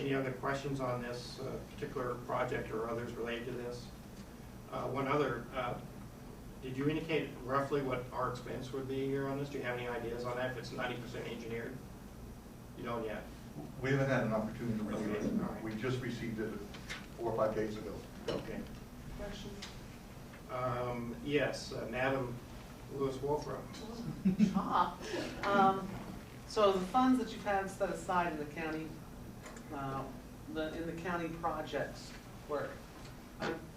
Speaker 5: Any other questions on this particular project or others related to this? One other, did you indicate roughly what our expense would be here on this? Do you have any ideas on that, if it's 90% engineered? You don't yet?
Speaker 7: We haven't had an opportunity to review it.
Speaker 5: Okay, all right.
Speaker 7: We just received it 4 or 5 days ago.
Speaker 5: Okay.
Speaker 8: Questions?
Speaker 5: Yes, Madam Lewis Wolfram.
Speaker 8: So the funds that you've had set aside in the county, in the county projects work,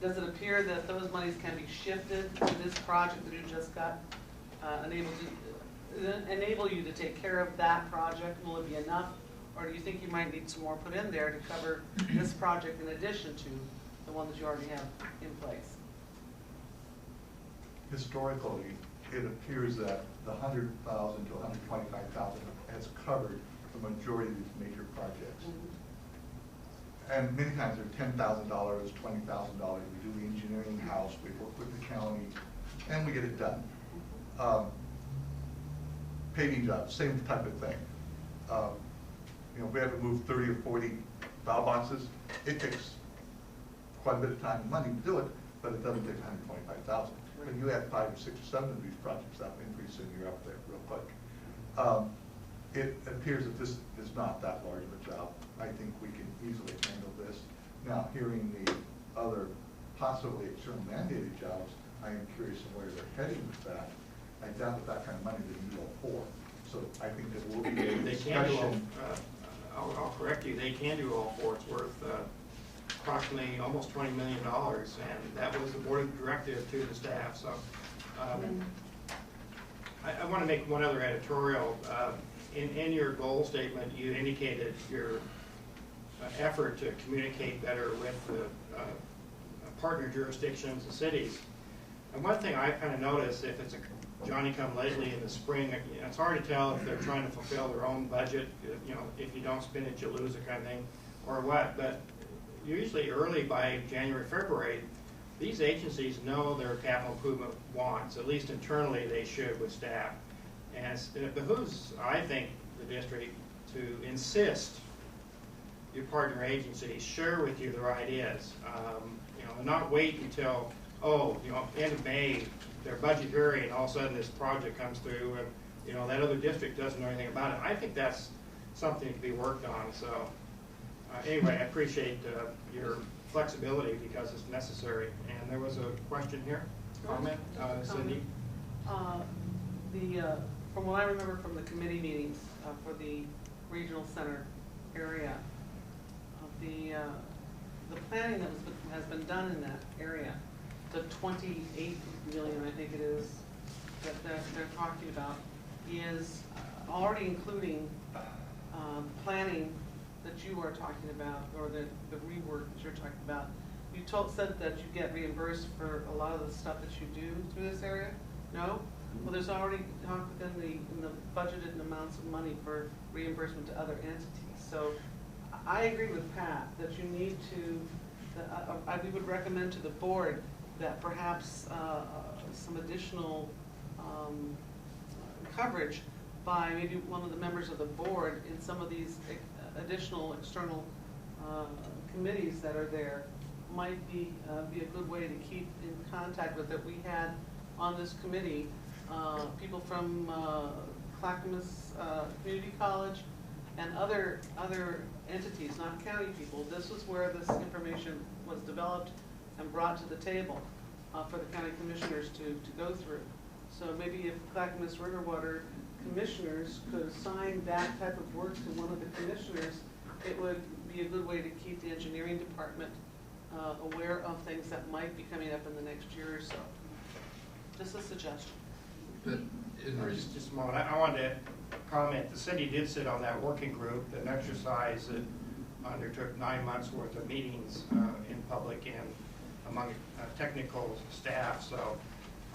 Speaker 8: does it appear that those monies can be shifted to this project that you just got, enable you to take care of that project? Will it be enough, or do you think you might need some more put in there to cover this project in addition to the one that you already have in place?
Speaker 7: Historically, it appears that the 100,000 to 125,000 has covered the majority of these major projects. And many times they're $10,000, $20,000. We do the engineering house, we work with the county, and we get it done. Paving jobs, same type of thing. You know, if we have to move 30 or 40 valve boxes, it takes quite a bit of time and money to do it, but it doesn't take 125,000. When you add 5 or 6 or 7 of these projects up, and pretty soon you're up there real quick. It appears that this is not that large of a job. I think we can easily handle this. Now, hearing the other possibly external mandated jobs, I am curious on where they're heading with that. I doubt with that kind of money they can do all 4. So I think that will be a
Speaker 5: They can do all,
Speaker 7: discussion.
Speaker 5: I'll correct you, they can do all 4. It's worth approximately almost $20 million, and that was the board directive to the staff. So I want to make one other editorial. In your goal statement, you indicated your effort to communicate better with the partner jurisdictions and cities. And one thing I kind of noticed, if it's a Johnny-come-lately in the spring, it's hard to tell if they're trying to fulfill their own budget. You know, if you don't spend it, you lose it kind of thing, or what. But usually early by January, February, these agencies know their capital improvement wants. At least internally, they should with staff. And it behooves, I think, the district to insist your partner agencies share with you their ideas. You know, and not wait until, end of May, their budget hearing, and all of a sudden this project comes through, and you know that other district doesn't know anything about it. I think that's something to be worked on. So anyway, I appreciate your flexibility because it's necessary. And there was a question here, comment, Cindy.
Speaker 8: From what I remember from the committee meetings for the regional center area, the planning that has been done in that area, the 28 million, I think it is, that they're talking about, is already including planning that you are talking about, or the rework that you're talking about, you said that you get reimbursed for a lot of the stuff that you do through this area? No? Well, there's already talk within the budgeted amounts of money for reimbursement to other entities. So I agree with Pat that you need to, we would recommend to the board that perhaps some additional coverage by maybe one of the members of the board in some of these additional external committees that are there might be a good way to keep in contact with it. We had on this committee people from Clackamas Community College and other entities, not county people. This was where this information was developed and brought to the table for the county commissioners to go through. So maybe if Clackamas River Water commissioners could assign that type of work to one of the commissioners, it would be a good way to keep the engineering department aware of things that might be coming up in the next year or so. Just a suggestion.
Speaker 14: But
Speaker 5: Just a moment, I wanted to comment, the city did sit on that working group, an exercise that undertook 9 months worth of meetings in public and among technical staff. So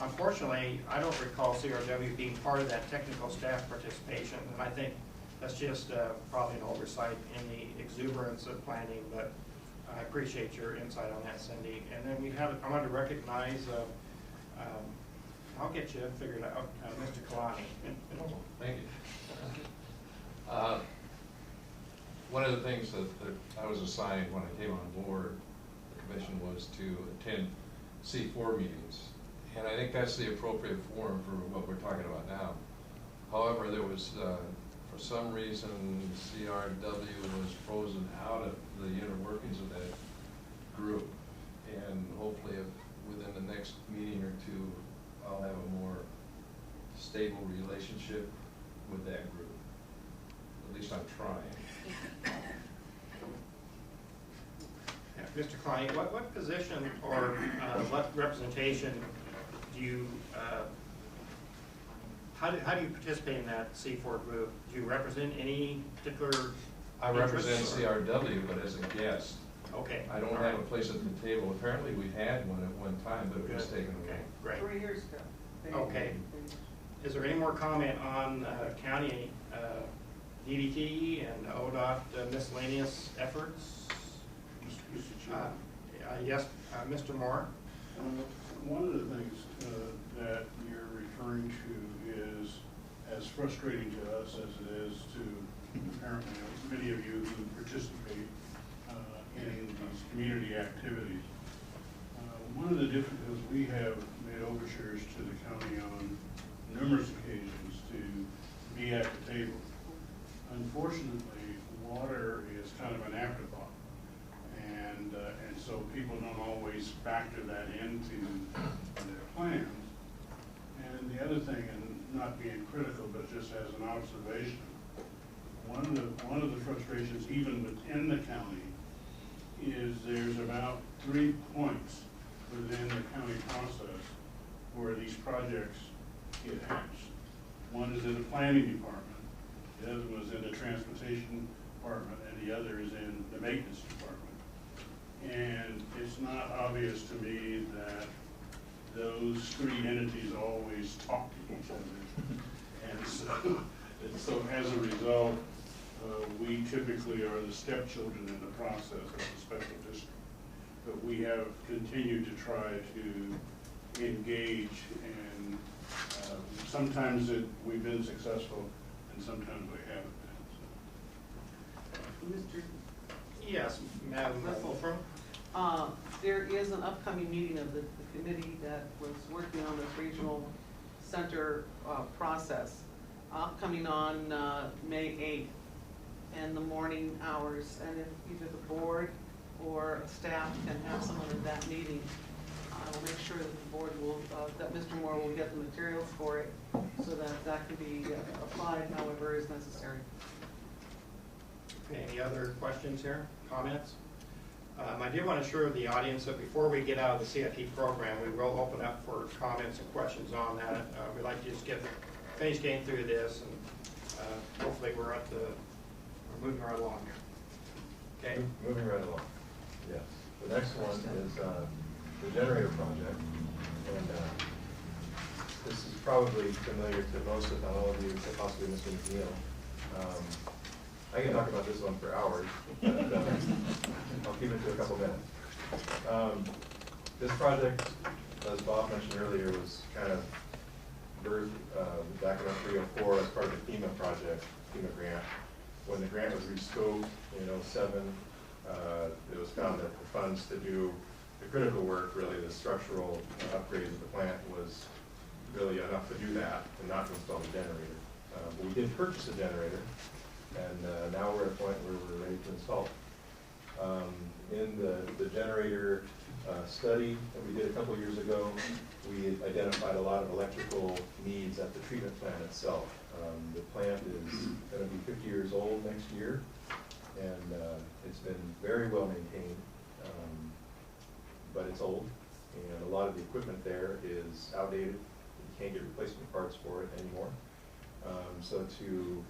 Speaker 5: unfortunately, I don't recall CRW being part of that technical staff participation, and I think that's just probably an oversight in the exuberance of planning, but I appreciate your insight on that, Cindy. And then I want to recognize, I'll get you figured out, Mr. Kalani.
Speaker 14: Thank you. One of the things that I was assigned when I came on board the commission was to attend C4 meetings. And I think that's the appropriate forum for what we're talking about now. However, there was, for some reason, CRW was frozen out of the inner workings of that group. And hopefully within the next meeting or two, I'll have a more stable relationship with that group. At least I'm trying.
Speaker 5: Yeah, Mr. Klein, what position or what representation do you, how do you participate in that C4 group? Do you represent any particular
Speaker 14: I represent CRW, but as a guest.
Speaker 5: Okay.
Speaker 14: I don't have a place at the table. Apparently we had one at one time, but it was taken away.
Speaker 5: Great.
Speaker 8: 3 years ago.
Speaker 5: Okay. Is there any more comment on county DDT and ODOT miscellaneous efforts?
Speaker 3: Mr. Chairman.
Speaker 5: Yes, Mr. Moore.
Speaker 3: One of the things that you're referring to is as frustrating to us as it is to apparently many of you who participate in these community activities. One of the difficulties, we have made overtures to the county on numerous occasions to be at the table. Unfortunately, water is kind of an afterthought, and so people don't always factor that into their plans. And the other thing, and not being critical, but just as an observation, one of the frustrations even within the county is there's about 3 points within the county process where these projects get hatched. One is in the planning department, the other one is in the transportation department, and the other is in the maintenance department. And it's not obvious to me that those 3 entities always talk to each other. And so as a result, we typically are the stepchildren in the process of the special district. But we have continued to try to engage, and sometimes we've been successful, and sometimes we haven't been. So.
Speaker 8: Mr.
Speaker 5: Yes, Madam Wolfram.
Speaker 8: There is an upcoming meeting of the committee that was working on this regional center process, coming on May 8th in the morning hours. And if either the board or staff can have someone at that meeting, I will make sure that the board will, that Mr. Moore will get the materials for it so that that can be applied however is necessary.
Speaker 5: Any other questions here, comments? I do want to assure the audience that before we get out of the CIP program, we will open up for comments and questions on that. We'd like to just finish getting through this, and hopefully we're moving right along here. Okay.
Speaker 11: Moving right along. Yes. The next one is the generator project. And this is probably familiar to most, if not all of you, except possibly Mr. McNeil. I can talk about this one for hours, but I'll keep it to a couple minutes. This project, as Bob mentioned earlier, was kind of birthed back in 0304 as part of the FEMA project, FEMA grant. When the grant was rescoped in 07, it was found that the funds to do the critical work, really the structural upgrades of the plant, was really enough to do that and not to install the generator. But we did purchase a generator, and now we're at a point where we're ready to install it. In the generator study that we did a couple years ago, we identified a lot of electrical needs at the treatment plant itself. The plant is going to be 50 years old next year, and it's been very well maintained, but it's old, and a lot of the equipment there is outdated. You can't get replacement parts for it anymore. So to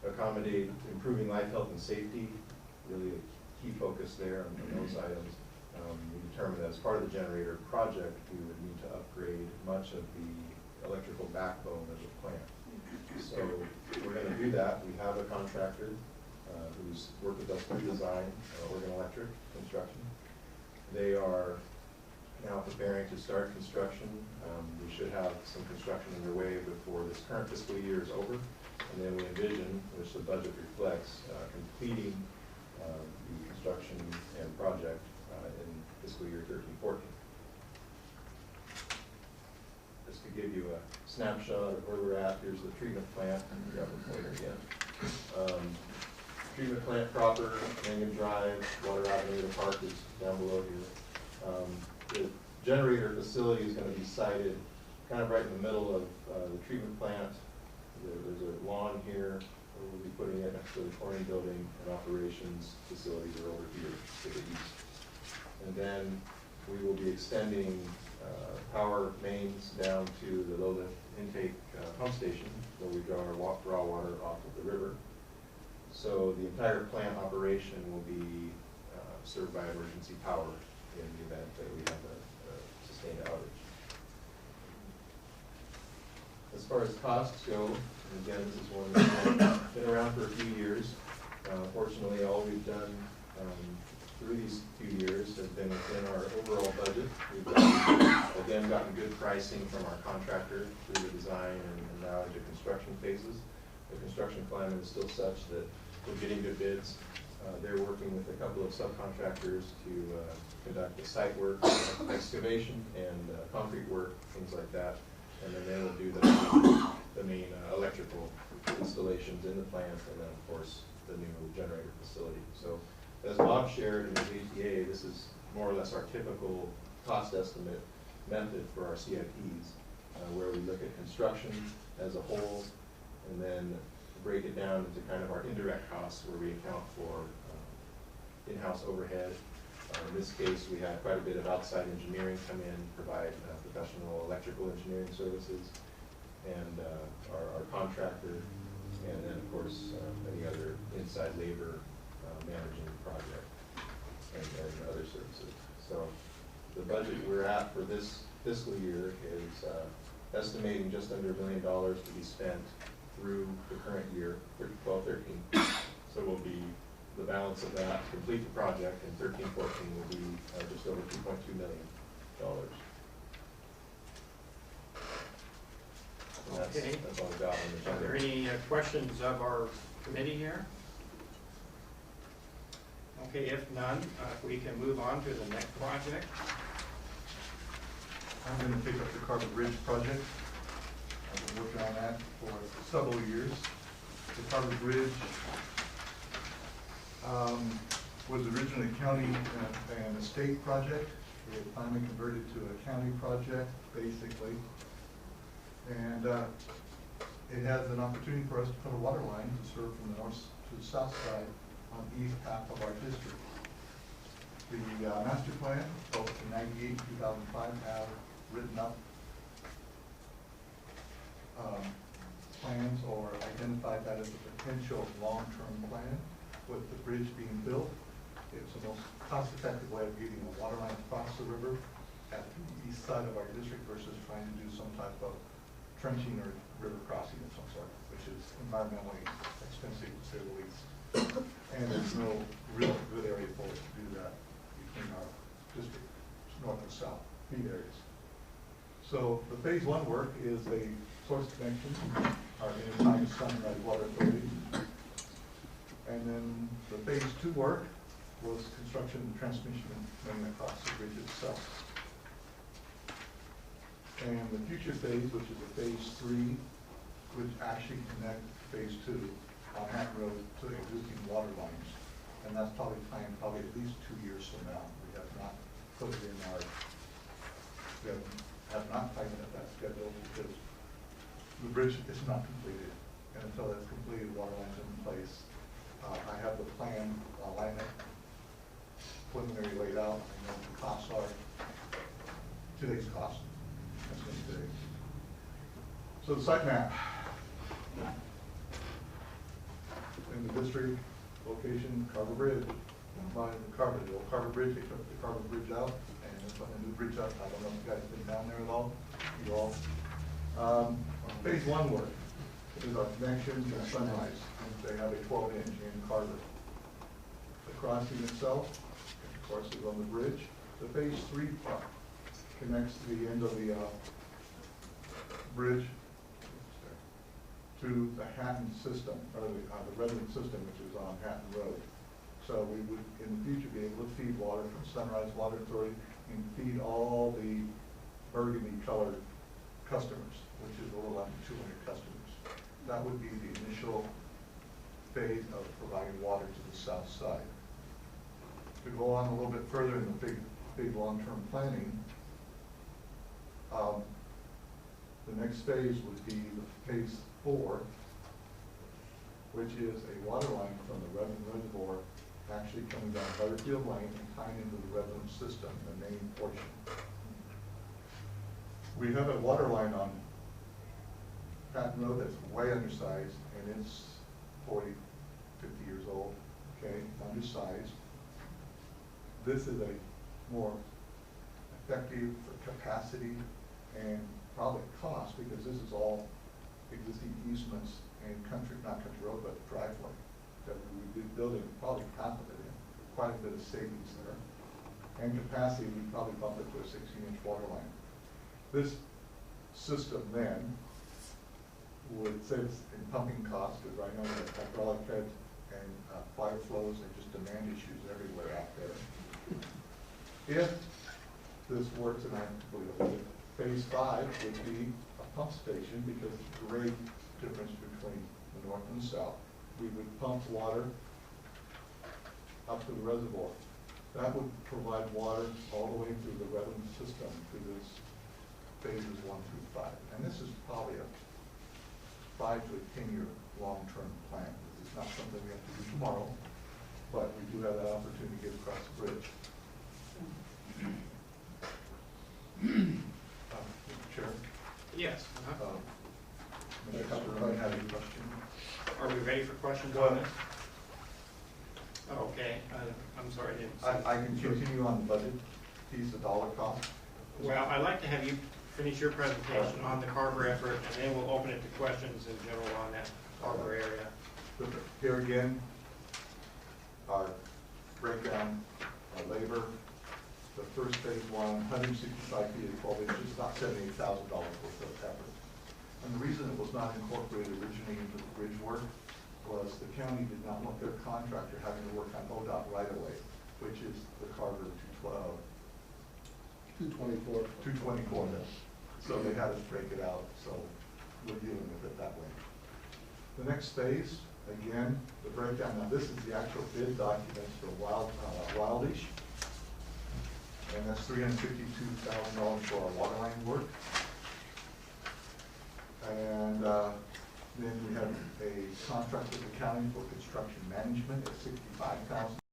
Speaker 11: accommodate improving life, health, and safety, really a key focus there on those items. We determined as part of the generator project, we would need to upgrade much of the electrical backbone of the plant. So we're going to do that. We have a contractor who's worked with us through design, Oregon Electric Construction. They are now preparing to start construction. We should have some construction underway before this current fiscal year is over. And then we envision, which the budget reflects, completing the construction and project in fiscal year 13-14. Just to give you a snapshot of where we're at, here's the treatment plant. Grab the pointer again. Treatment plant proper, Mangan Drive, Water Avenue, the park is down below here. The generator facility is going to be sited kind of right in the middle of the treatment plant. There's a lawn here where we'll be putting it next to the chlorine building, and operations facilities are over here to the east. And then we will be extending power mains down to the low lift intake pump station where we draw our raw water off of the river. So the entire plant operation will be served by emergency power in the event that we have a sustained outage. As far as costs go, and again, this is one that's been around for a few years. Fortunately, all we've done through these few years has been within our overall budget. We've again gotten good pricing from our contractor through the design and now into construction phases. The construction climate is still such that we're getting good bids. They're working with a couple of subcontractors to conduct the site work, excavation, and concrete work, things like that. And then they will do the main electrical installations in the plant, and then of course the new generator facility. So as Bob shared in his APA, this is more or less our typical cost estimate method for our CIPs, where we look at construction as a whole and then break it down into kind of our indirect costs where we account for in-house overhead. In this case, we had quite a bit of outside engineering come in, provide professional electrical engineering services, and our contractor, and then of course any other inside labor managing the project and other services. So the budget we're at for this fiscal year is estimating just under $1 million to be spent through the current year, 12-13. So we'll be the balance of that to complete the project, and 13-14 will be just over $2.2 million. And that's all I've got on the
Speaker 5: Are there
Speaker 11: agenda.
Speaker 5: any questions of our committee here? Okay, if none, we can move on to the next project.
Speaker 7: I'm going to pick up the Carbon Bridge project. I've been working on that for several years. The Carbon Bridge was originally a county and a state project. It finally converted to a county project, basically. And it has an opportunity for us to put a water line to serve from the north to the south side on the east half of our district. The master plan, both in 98 and 2005, have written up plans or identified that as a potential long-term plan with the bridge being built. cost-effective way of getting a water line across the river at the east side of our district versus trying to do some type of trenching or river crossing of some sort, which is environmentally expensive to say the least. And there's no real good area for us to do that between our district, north and south, feed areas. So the phase 1 work is a source connection, our intertime Sunrise Water Authority. And then the phase 2 work was construction and transmission main across the bridge itself. And the future phase, which is a phase 3, which actually connects phase 2 on that road to existing water lines. And that's probably planned at least 2 years from now. We have not put it in our, we have not tightened up that schedule because the bridge is not completed. And until that's completed, water lines are in place. I have the plan alignment preliminary laid out. I know what the costs are. Today's cost. That's going to be. So the site map. In the district, location, Carver Bridge. By the old Carver Bridge, they took the Carver Bridge out and they're putting a new bridge up. I don't know if you guys have been down there at all. You all. Phase 1 work is our connections and Sunrise. They have a 12-inch in Carver. The crossing itself, of course, is on the bridge. The phase 3 part connects to the end of the bridge to the Hatton system, or the resident system, which is on Hatton Road. So we would, in the future, be able to feed water from Sunrise Water Authority and feed all the burgundy-colored customers, which is a little under 200 customers. That would be the initial phase of providing water to the south side. To go on a little bit further in the big long-term planning, the next phase would be the phase 4, which is a water line from the Redmond Reservoir actually coming down Butterfield Lane and tying into the Redmond system, the main portion. We have a water line on Patton Road that's way undersized, and it's 40, 50 years old, okay, undersized. This is a more effective for capacity and probably cost, because this is all existing easements and not country road, but driveway that we would be building probably half of it in. Quite a bit of savings there. And capacity, we'd probably bump it to a 16-inch water line. This system then would save in pumping costs, because right now we have hydraulic heads and fire flows and just demand issues everywhere out there. If this works, and I believe it would, phase 5 would be a pump station, because of the grade difference between the north and the south. We would pump water up to the reservoir. That would provide water all the way through the Redmond system to this phases 1 through 5. And this is probably a 5 to 10-year long-term plan. This is not something we have to do tomorrow, but we do have that opportunity to get across the bridge. Mr. Chair?
Speaker 5: Yes.
Speaker 7: Mr. Cutler, I have a question.
Speaker 5: Are we ready for questions on this? Okay, I'm sorry.
Speaker 7: I can continue on the budget piece, the dollar cost.
Speaker 5: Well, I'd like to have you finish your presentation on the Carver effort, and then we'll open it to questions in general on that Carver area.
Speaker 7: Here again, our breakdown, our labor, the first phase 1, 165 feet at 12 inches, about $78,000 worth of effort. And the reason it was not incorporated originally into the bridge work was the county did not want their contractor having to work on ODOT right away, which is the Carver 224. So they had us break it out, so we're dealing with it that way. The next phase, again, the breakdown. Now this is the actual bid documents for Wildish, and that's $352,000 for our water line work. And then we have a contract with the county for construction management at $65,000.